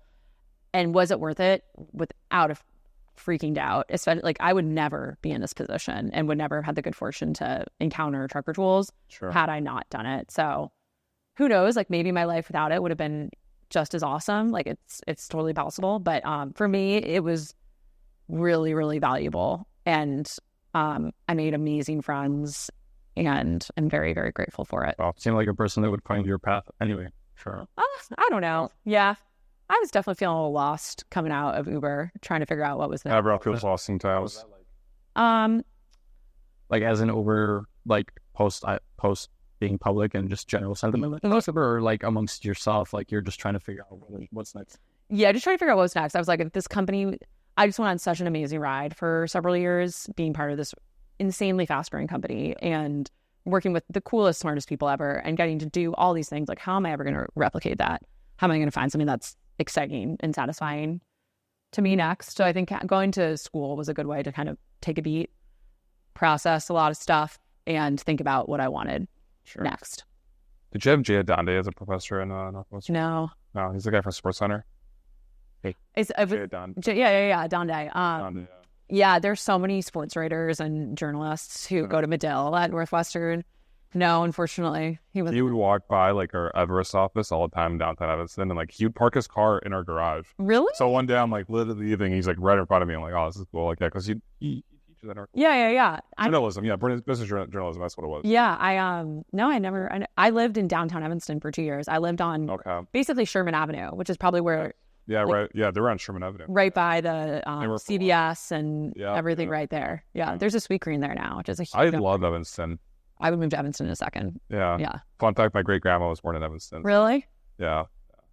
And was it worth it? Without a freaking doubt. Especially like I would never be in this position and would never have had the good fortune to encounter trucker tools had I not done it. So who knows? Like maybe my life without it would have been just as awesome. Like it's totally possible. But for me, it was really, really valuable. And I made amazing friends, and I'm very, very grateful for it. Well, seemed like a person that would find your path anyway. Sure. I don't know. Yeah. I was definitely feeling a little lost coming out of Uber, trying to figure out what was next. Everyone feels lost sometimes. Like as an Uber, like post being public and just general sentiment, or like amongst yourself, like you're just trying to figure out what's next. Yeah, just trying to figure out what's next. I was like, at this company, I just went on such an amazing ride for several years, being part of this insanely fast-growing company and working with the coolest, smartest people ever, and getting to do all these things. Like, how am I ever going to replicate that? How am I going to find something that's exciting and satisfying to me next? So I think going to school was a good way to kind of take a beat, process a lot of stuff, and think about what I wanted next. Did you have Jay Adonde as a professor in Northwestern? No, he's the guy from SportsCenter. Jay Adonde. Yeah, Adonde. Yeah, there's so many sports writers and journalists who go to Medill at Northwestern. No, unfortunately, he would walk by like our Everest office all the time in downtown Evanston, and like he would park his car in our garage. Really? So one day I'm like literally leaving, he's like right in front of me. I'm like, oh, this is cool, like that, because he teaches at our journalism, business journalism. That's what it was. Yeah, I lived in downtown Evanston for 2 years. I lived on basically Sherman Avenue, which is probably where. Yeah, right. Yeah, they're on Sherman Avenue. Right by the CVS and everything right there. Yeah, there's a Sweet Green there now, which is a huge. I love Evanston. I would move to Evanston in a second. Yeah. Fun fact, my great-grandma was born in Evanston. Really? Yeah.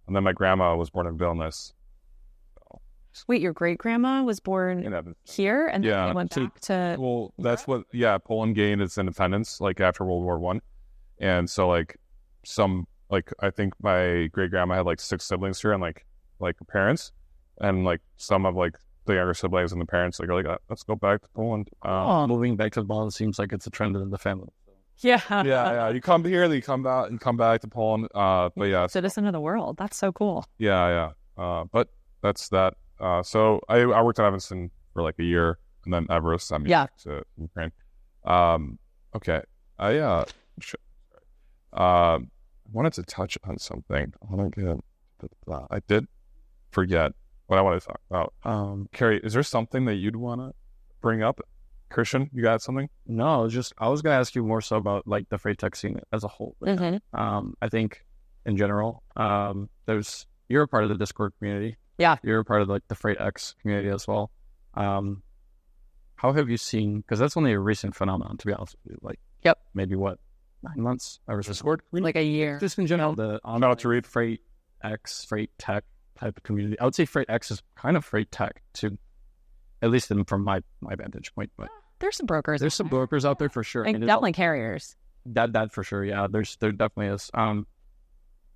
And then my grandma was born in Vilnius. So. Wait, your great-grandma was born in Evanston here? And then they went back to... Well, that's what... Yeah, Poland gained its independence, like, after World War I. And so, like, I think my great-grandma had, like, 6 siblings here and, like parents. And, like, some of, like, the younger siblings and the parents, like, are like, let's go back to Poland. Moving back to Poland seems like it's a trend in the family. Yeah. You come here, then you come back to Poland. But yeah, citizen of the world. That's so cool. Yeah. But that's that. So I worked at Evanston for like a year, and then Everest sent me back to Ukraine. Okay. I wanted to touch on something. I did forget what I wanted to talk about. Kary, is there something that you'd want to bring up. Christian, you got something? No, I was going to ask you more so about like the freight tech scene as a whole. I think in general, you're a part of the Discord community. Yeah. You're a part of like the Freight X community as well. How have you seen, because that's only a recent phenomenon, to be honest with you, like maybe 9 months ever since Discord? Like a year. Just in general, the online Freight X, Freight Tech type of community. I would say Freight X is kind of Freight Tech to, at least from my vantage point, but there's some brokers. There's some brokers out there for sure. And definitely carriers. That for sure. Yeah, there definitely is.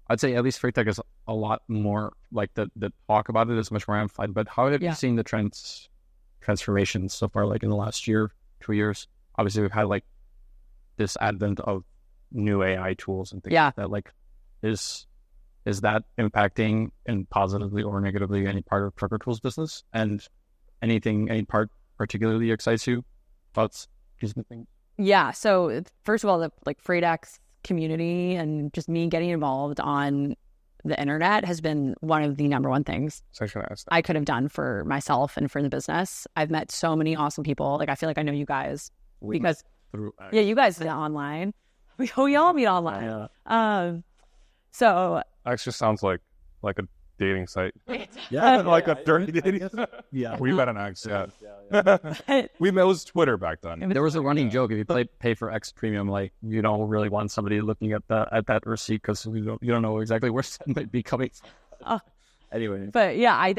I'd say at least Freight Tech is a lot more like the talk about it is much more amplified. But how have you seen the transformations so far? Like in the last year, 2 years, obviously we've had like this advent of new AI tools and things like that. Like, is that impacting in positively or negatively any part of Trucker Tools business? And any part particularly excites you? Thoughts? Yeah. So first of all, the like Freight X community and just me getting involved on the internet has been one of the number one things I could have done for myself and for the business. I've met so many awesome people. Like I feel like I know you guys because you guys meet online. We all meet online. So X just sounds like a dating site. Like a dirty dating site. We met on X. We met, it was Twitter back then. There was a running joke: if you pay for X Premium, like you don't really want somebody looking at that receipt because you don't know exactly where it might be coming from. Anyway, but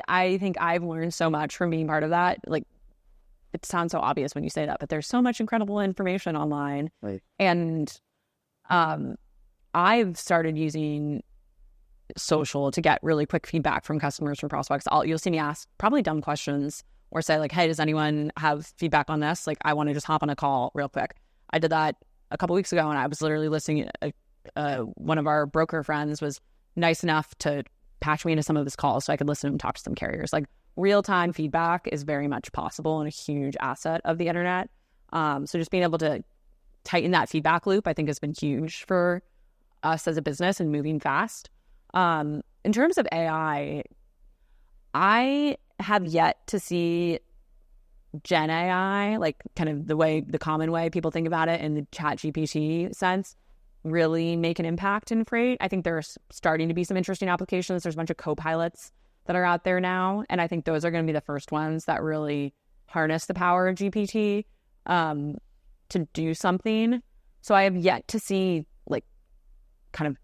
I think I've learned so much from being part of that. Like, it sounds so obvious when you say that, but there's so much incredible information online, and I've started using social to get really quick feedback from customers, from prospects. You'll see me ask probably dumb questions or say like, hey, does anyone have feedback on this? Like, I want to just hop on a call real quick. I did that a couple weeks ago, and I was literally listening. One of our broker friends was nice enough to patch me into some of his calls so I could listen and talk to some carriers. Like, real-time feedback is very much possible and a huge asset of the internet. So just being able to tighten that feedback loop, I think, has been huge for us as a business and moving fast. In terms of AI, I have yet to see Gen AI, like kind of the common way people think about it in the Chat GPT sense, really make an impact in freight. I think there's starting to be some interesting applications. There's a bunch of co-pilots that are out there now, and I think those are going to be the first ones that really harness the power of GPT to do something. So I have yet to see like kind of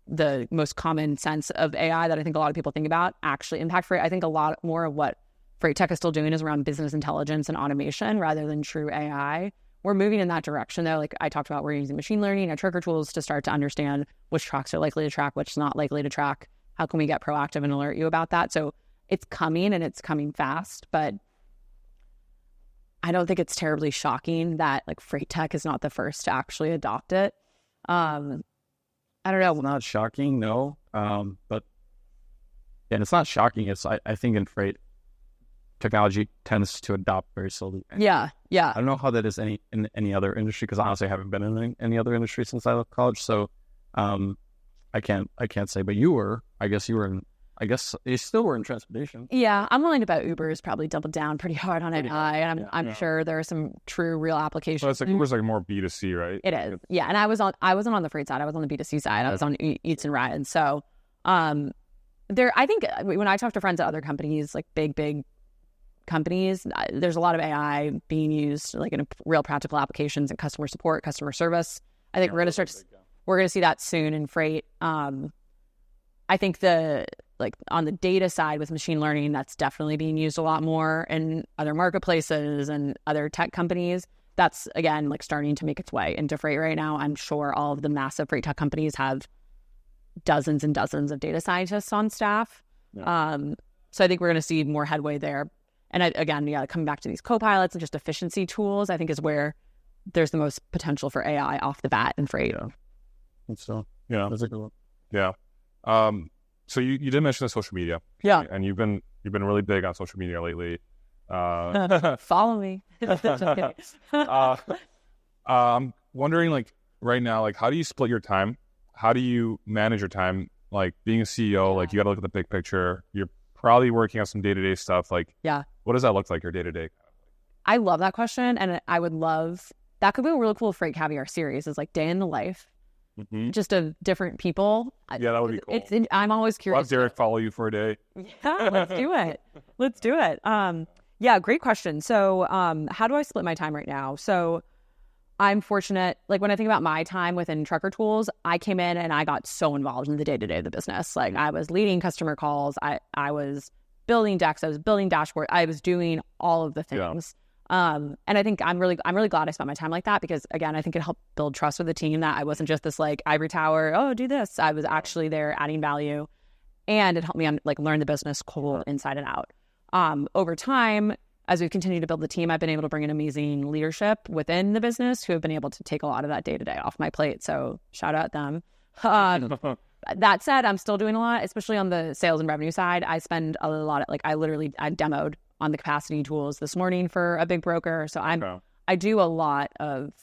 the most common sense of AI that I think a lot of people think about actually impact freight. I think a lot more of what Freight Tech is still doing is around business intelligence and automation rather than true AI. We're moving in that direction though. Like I talked about, we're using machine learning and Trucker Tools to start to understand which trucks are likely to track, which not likely to track. How can we get proactive and alert you about that? So it's coming, and it's coming fast, but I don't think it's terribly shocking that like Freight Tech is not the first to actually adopt it. I don't know. It's not shocking, no. But it's not shocking. It's I think in freight, technology tends to adopt very slowly. Yeah. I don't know how that is in any other industry, because honestly I haven't been in any other industry since I left college. So I can't say. But I guess you still were in transportation. Yeah, I'm willing to bet Uber's probably doubled down pretty hard on AI, and I'm sure there are some true real applications. So it's like Uber's like more B2C, right? It is, yeah. And I wasn't on the freight side. I was on the B2C side. I was on Eats and Rides. So I think when I talk to friends at other companies, like big companies, there's a lot of AI being used like in real practical applications in customer support, customer service. I think we're going to see that soon in freight. I think on the data side with machine learning, that's definitely being used a lot more in other marketplaces and other tech companies. That's, again, like starting to make its way into freight right now. I'm sure all of the massive freight tech companies have dozens and dozens of data scientists on staff. Yeah. So I think we're going to see more headway there. And again, coming back to these co-pilots and just efficiency tools, I think is where there's the most potential for AI off the bat in freight. Yeah. And so, that's a good one. Yeah. So you did mention the social media. Yeah. And you've been really big on social media lately. Follow me. I'm wondering, like, right now, like, how do you split your time? How do you manage your time? Like, being a CEO, like, you got to look at the big picture. You're probably working on some day-to-day stuff. Like, what does that look like, your day-to-day? I love that question. And I would love, that could be a really cool Freight Caviar series, is like day in the life, just of different people. Yeah, that would be cool. I'm always curious. Have Derek follow you for a day. Yeah, let's do it. Yeah, great question. So how do I split my time right now? So I'm fortunate, like when I think about my time within Trucker Tools, I came in and I got so involved in the day-to-day of the business. Like I was leading customer calls. I was building decks. I was building dashboard. I was doing all of the things. And I think I'm really glad I spent my time like that, because again, I think it helped build trust with the team, that I wasn't just this like ivory tower, oh, do this. I was actually there adding value, and it helped me learn the business cold inside and out. Over time, as we've continued to build the team, I've been able to bring in amazing leadership within the business who have been able to take a lot of that day-to-day off my plate. So shout out them. That said, I'm still doing a lot, especially on the sales and revenue side. I spend a lot of, I demoed on the capacity tools this morning for a big broker. So I do a lot of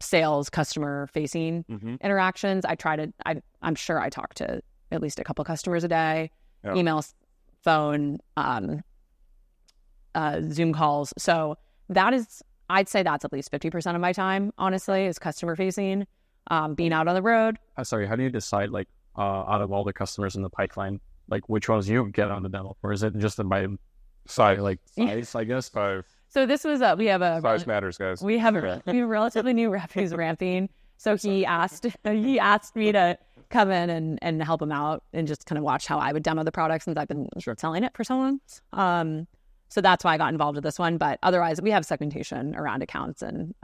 sales, customer facing interactions. I'm sure I talk to at least a couple customers a day, emails, phone, Zoom calls. So I'd say that's at least 50% of my time, honestly, is customer facing, being out on the road. Sorry, how do you decide, out of all the customers in the pipeline, which ones you get on the demo? Or is it just by size, size, I guess? Five. So this was size matters, guys. We have a relatively new rep who's ramping. So he asked me to come in and help him out and just kind of watch how I would demo the product, since I've been selling it for so long. So that's why I got involved with this one. But otherwise, we have segmentation around accounts. And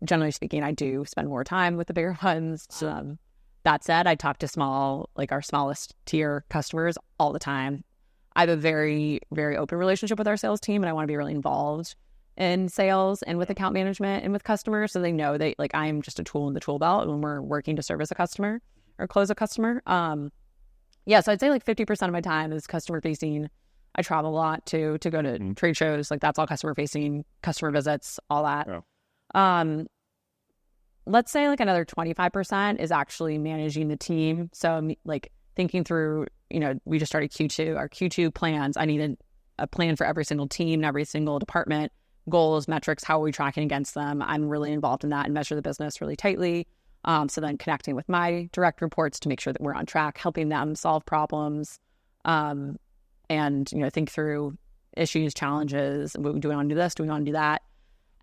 generally speaking, I do spend more time with the bigger ones. That said, I talk to our smallest tier customers all the time. I have a very, very open relationship with our sales team, and I want to be really involved in sales and with account management and with customers, so they know that I'm just a tool in the tool belt when we're working to service a customer or close a customer. So I'd say 50% of my time is customer facing. I travel a lot to go to trade shows. That's all customer facing, customer visits, all that. Let's say another 25% is actually managing the team. So thinking through, we just started Q2, our Q2 plans. I needed a plan for every single team and every single department, goals, metrics, how are we tracking against them? I'm really involved in that and measure the business really tightly. So then connecting with my direct reports to make sure that we're on track, helping them solve problems, and, think through issues, challenges. Do we want to do this? Do we want to do that?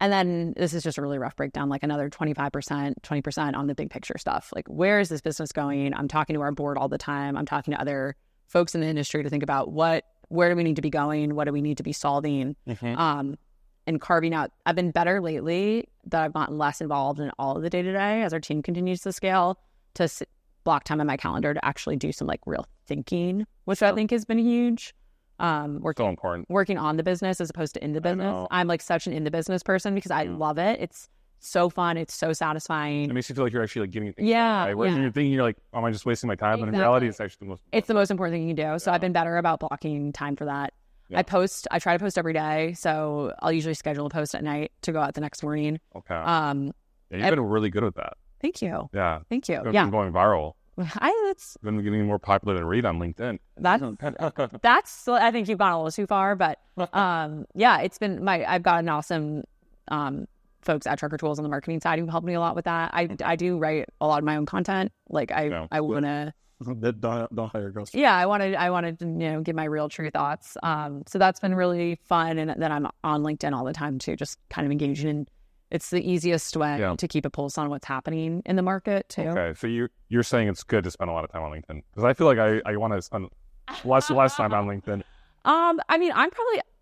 And then this is just a really rough breakdown, another 25%, 20% on the big picture stuff. Where is this business going? I'm talking to our board all the time. I'm talking to other folks in the industry to think about where do we need to be going? What do we need to be solving? And carving out. I've been better lately that I've gotten less involved in all of the day-to-day as our team continues to scale, to block time in my calendar to actually do some real thinking, which I think has been huge. So important. Working on the business as opposed to in the business. I'm such an in the business person because I love it. It's so fun. It's so satisfying. It makes you feel like you're actually giving things. Where you're thinking, you're am I just wasting my time? Exactly. But in reality, it's actually the most. It's the most important thing you can do. So I've been better about blocking time for that. I try to post every day. So I'll usually schedule a post at night to go out the next morning. Okay. You've been really good at that. Thank you. Yeah. Thank you. It's been going viral. It's been getting more popular than Read on LinkedIn. That's I think you've gone a little too far, but it's been I've got an awesome folks at Trucker Tools on the marketing side who helped me a lot with that. I do write a lot of my own content. I want to don't hire girls. Yeah, I wanted to give my real true thoughts. So that's been really fun, and then I'm on LinkedIn all the time too, just kind of engaging in. It's the easiest way to keep a pulse on what's happening in the market too. Okay, so you're saying it's good to spend a lot of time on LinkedIn, because I feel like I want to spend less time on LinkedIn.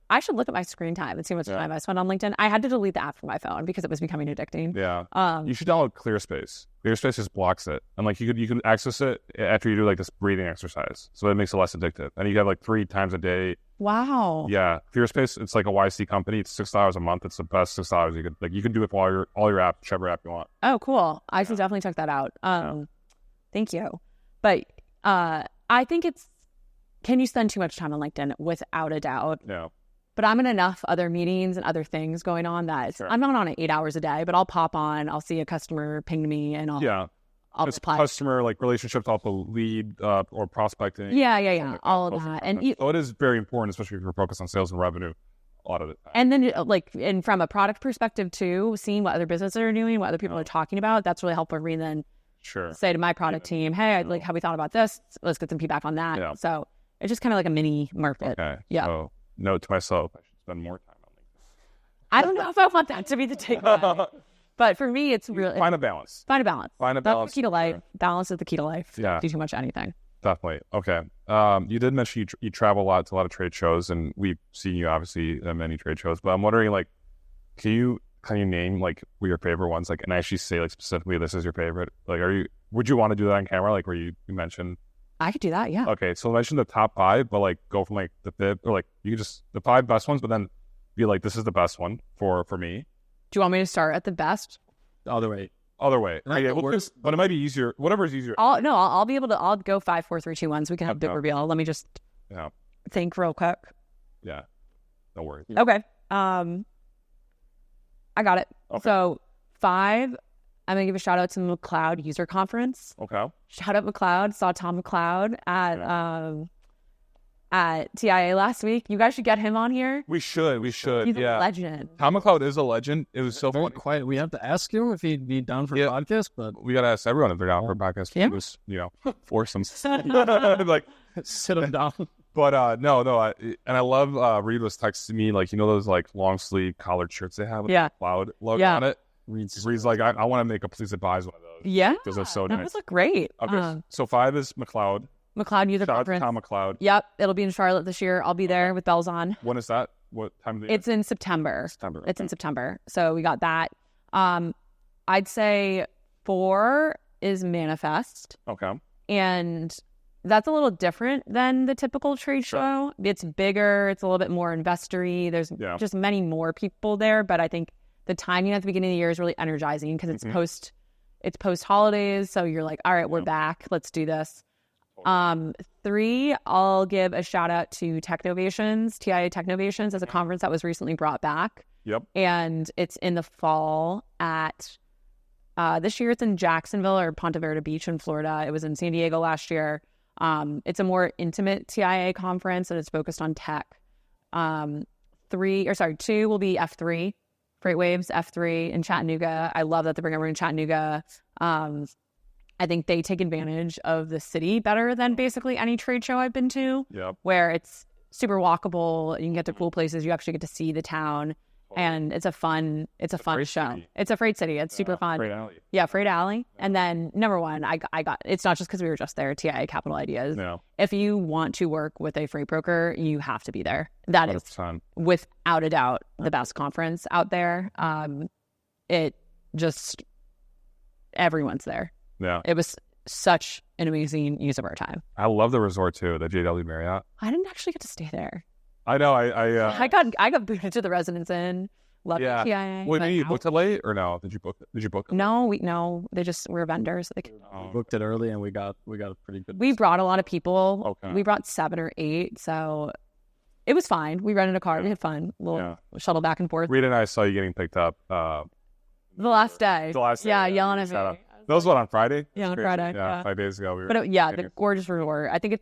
I should look at my screen time and see how much time I spend on LinkedIn. I had to delete the app from my phone because it was becoming addicting. Yeah. You should download ClearSpace. ClearSpace just blocks it, and you can access it after you do this breathing exercise, so it makes it less addictive. And you have 3 times a day. Wow. Yeah, ClearSpace. It's a YC company. It's $6 a month. It's the best $6 you could you can do it for all your apps, whichever app you want. Oh, cool. I should definitely check that out. Thank you. But I think can you spend too much time on LinkedIn? Without a doubt. Yeah. But I'm in enough other meetings and other things going on that I'm not on it 8 hours a day, but I'll pop on, I'll see a customer ping me, and I'll it's reply. Customer relationships, also lead or prospecting. Yeah. All of that. And so it is very important, especially if you're focused on sales and revenue. a lot of the time. And then and from a product perspective too, seeing what other businesses are doing, what other people are talking about, that's really helpful for me then say to my product team, hey, I like how we thought about this. Let's get some feedback on that. Yeah. So it's just kind of like a mini market. Okay. Yeah. So note to myself, I should spend more time on LinkedIn. I don't know if I want that to be the takeaway. But for me, it's really... Find a balance. Find a balance. That's the key to life. Sure. Balance is the key to life. Yeah. Do too much of anything. Definitely. Okay. You did mention you travel a lot to a lot of trade shows, and we've seen you obviously at many trade shows, but I'm wondering, like, can you name, like, what your favorite ones, like, and actually say, like, specifically this is your favorite? Like, would you want to do that on camera, like, where you mentioned? I could do that, yeah. Okay, so mention the top 5, but, like, go from, like, the 5th, or, like, you could just, the 5 best ones, but then be like, this is the best one for me. Do you want me to start at the best? The other way. Okay, but it might be easier. Whatever is easier. I'll be able to. I'll go 5, 4, 3, 2, 1. So we can have a big reveal. Let me just think real quick. Yeah, no worries. Okay. I got it. Okay. So 5. I'm gonna give a shout out to the McLeod User Conference. Okay. Shout out McLeod. Saw Tom McLeod at TIA last week. You guys should get him on here. We should. He's a legend. Tom McLeud is a legend. It was so very quiet. We have to ask him if he'd be down for a podcast, but we gotta ask everyone if they're down for a podcast. Yeah. Was, force them. Like, sit them down. But no. And I love Reed was texting me, like, those like long sleeve collared shirts they have with the McLeod logo on it. Reed's like, I want to make a please advise one of those. Yeah, those are so nice. Those look great. Okay, so 5 is McLeod. McLeod User Conference. Shout out to Tom McLeod. Yep, it'll be in Charlotte this year. I'll be there with bells on. When is that? What time of the year? It's in September. It's in September. So we got that. I'd say 4 is Manifest. Okay. And that's a little different than the typical trade show. It's bigger. It's a little bit more investor-y. There's just many more people there. But I think the timing at the beginning of the year is really energizing because it's post holidays. So you're like, all right, we're back. Let's do this. 3, I'll give a shout out to Technovations. TIA Technovations as a conference that was recently brought back. Yep. And it's in the fall at this year it's in Jacksonville or Ponte Verde Beach in Florida. It was in San Diego last year. It's a more intimate TIA conference and it's focused on tech. 2 will be F3, Freightwaves F3 in Chattanooga. I love that they bring everyone in Chattanooga. I think they take advantage of the city better than basically any trade show I've been to. Yep. Where it's super walkable. You can get to cool places. You actually get to see the town, and it's a fun show. City. It's a freight city. It's super fun. Freight Alley. Yeah, Freight Alley. And then number 1, I got. It's not just because we were just there. TIA Capital Ideas. No. If you want to work with a freight broker, you have to be there. That 100%. Is without a doubt the best conference out there. It just everyone's there. Yeah. It was such an amazing use of our time. I love the resort too, the JW Marriott. I didn't actually get to stay there. I know. I got booted to the Residence Inn. Loved TIA. Wait, you booked it late or no? Did you book it? No, they just were vendors. We booked it early and we got a pretty good. We brought a lot of people. Okay. We brought 7 or 8, so it was fine. We rented a car. We had fun. We'll shuttle back and forth. Reed and I saw you getting picked up. The last day. Yeah, yelling at me. That was what, on Friday? Yeah, on Friday. Yeah, 5 days ago. The gorgeous resort. I think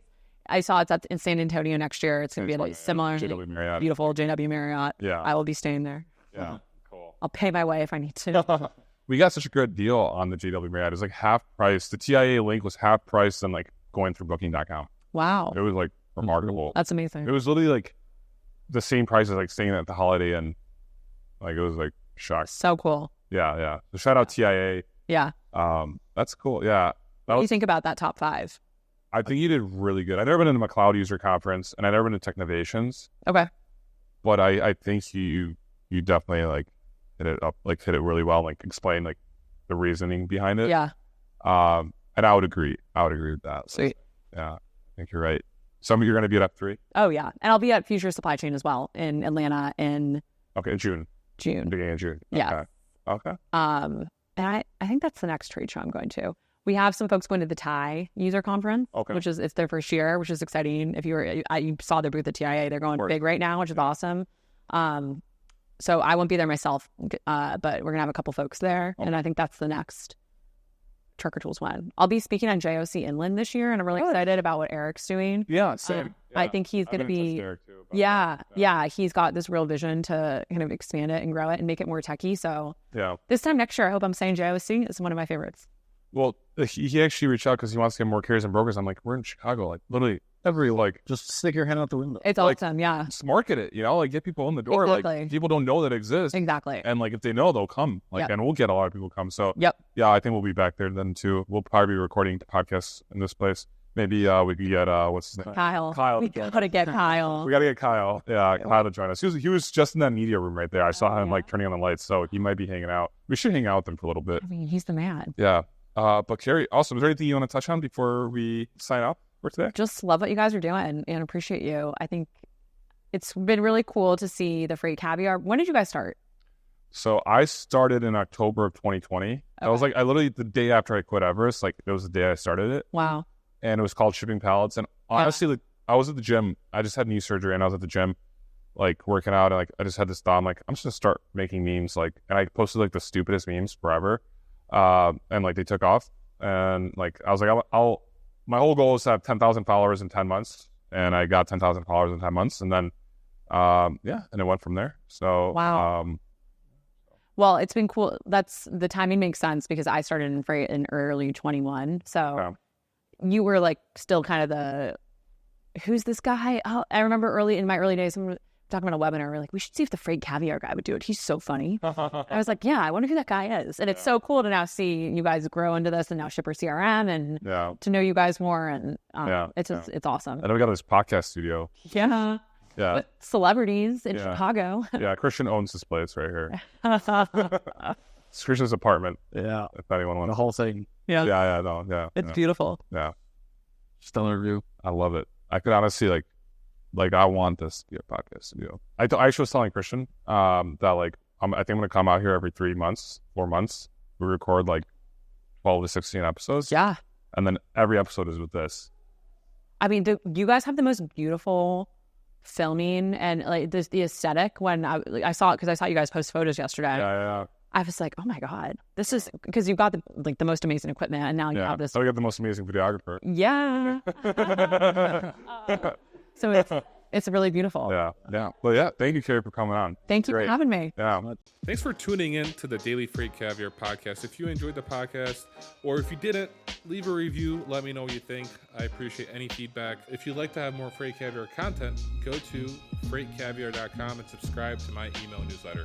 I saw it's in San Antonio next year. It's going to be a similar, JW Marriott. beautiful JW Marriott. Yeah. I will be staying there. Yeah, cool. I'll pay my way if I need to. We got such a good deal on the JW Marriott. It was like half price. The TIA link was half price than like going through booking.com. Wow. It was like remarkable. That's amazing. It was literally like the same price as like staying at the Holiday Inn. Like it was like shocked. So cool. Yeah. So shout out TIA. Yeah. That's cool. Yeah. What do you think about that top 5? I think you did really good. I've never been to a McLeod User Conference and I've never been to Technovations. Okay. But I think you definitely like hit it really well, like explain like the reasoning behind it. Yeah. And I would agree with that. Sweet. Yeah. I think you're right. You're going to be at F3? Oh yeah. And I'll be at Future Supply Chain as well in Atlanta in June. Beginning of June. Yeah. Okay. And I think that's the next trade show I'm going to. We have some folks going to the TIE User Conference, which is it's their first year, which is exciting. If you saw their booth at TIA, they're going big right now, which is awesome. So I won't be there myself, but we're gonna have a couple folks there, and I think that's the next Trucker Tools one. I'll be speaking on JOC Inland this year, and I'm really excited about what Eric's doing. Yeah, same. I think he's going to be, he's got this real vision to kind of expand it and grow it and make it more techy. So this time next year, I hope I'm saying JOC is one of my favorites. Well, he actually reached out because he wants to get more carriers and brokers. I'm like, we're in Chicago, like literally just stick your hand out the window. It's awesome, Just market it, like get people in the door. Exactly. Like people don't know that exists. Exactly. And like if they know, they'll come. And we'll get a lot of people come. So yeah, I think we'll be back there then too. We'll probably be recording podcasts in this place. Maybe we could get what's his name? Kyle. We gotta get Kyle. We gotta get Kyle. Yeah, Kyle to join us. He was just in that media room right there. I saw him like turning on the lights, so he might be hanging out. We should hang out with him for a little bit. I mean, he's the man. Yeah. But Kary, awesome. Is there anything you want to touch on before we sign off for today? Just love what you guys are doing and appreciate you. I think it's been really cool to see the Freight Caviar. When did you guys start? So I started in October of 2020. Okay. I was like, I literally, the day after I quit Everest, like it was the day I started it. Wow. And it was called Shipping Pallets. And honestly, like, I was at the gym. I just had knee surgery and I was at the gym, like working out. And like, I just had this thought, I'm like, I'm just going to start making memes. Like, and I posted like the stupidest memes forever. And like they took off. And like, I was like, my whole goal is to have 10,000 followers in 10 months. And I got 10,000 followers in 10 months. And then, and it went from there. So, wow. Well, it's been cool. The timing makes sense because I started in Freight in early 21. So you were like still kind of who's this guy? Oh, I remember in my early days, I'm talking about a webinar. We're like, we should see if the Freight Caviar guy would do it. He's so funny. I was like, yeah, I wonder who that guy is. And it's so cool to now see you guys grow into this and now Shipper CRM and to know you guys more. And it's awesome. And then we got this podcast studio. Yeah. Yeah. With celebrities in Chicago. Yeah. Christian owns this place right here. It's Christian's apartment. Yeah. If anyone wants the whole thing. Yeah. Yeah. It's beautiful. Yeah. Stellar view. I love it. I could honestly like I want this to be a podcast studio. I actually was telling Christian that like I think I'm gonna come out here every 4 months. We record like 12 to 16 episodes. Yeah. And then every episode is with this. I mean, you guys have the most beautiful filming and like the aesthetic. When I saw it because I saw you guys post photos yesterday. Yeah. I was like, oh my God, this is because you've got the most amazing equipment, and now you have this. So we got the most amazing videographer. Yeah. So it's really beautiful. Yeah. Well, yeah. Thank you, Kary, for coming on. Thank you for having me. Yeah. Thanks for tuning in to the Daily Freight Caviar podcast. If you enjoyed the podcast, or if you didn't, leave a review. Let me know what you think. I appreciate any feedback. If you'd like to have more Freight Caviar content, go to freightcaviar.com and subscribe to my email newsletter.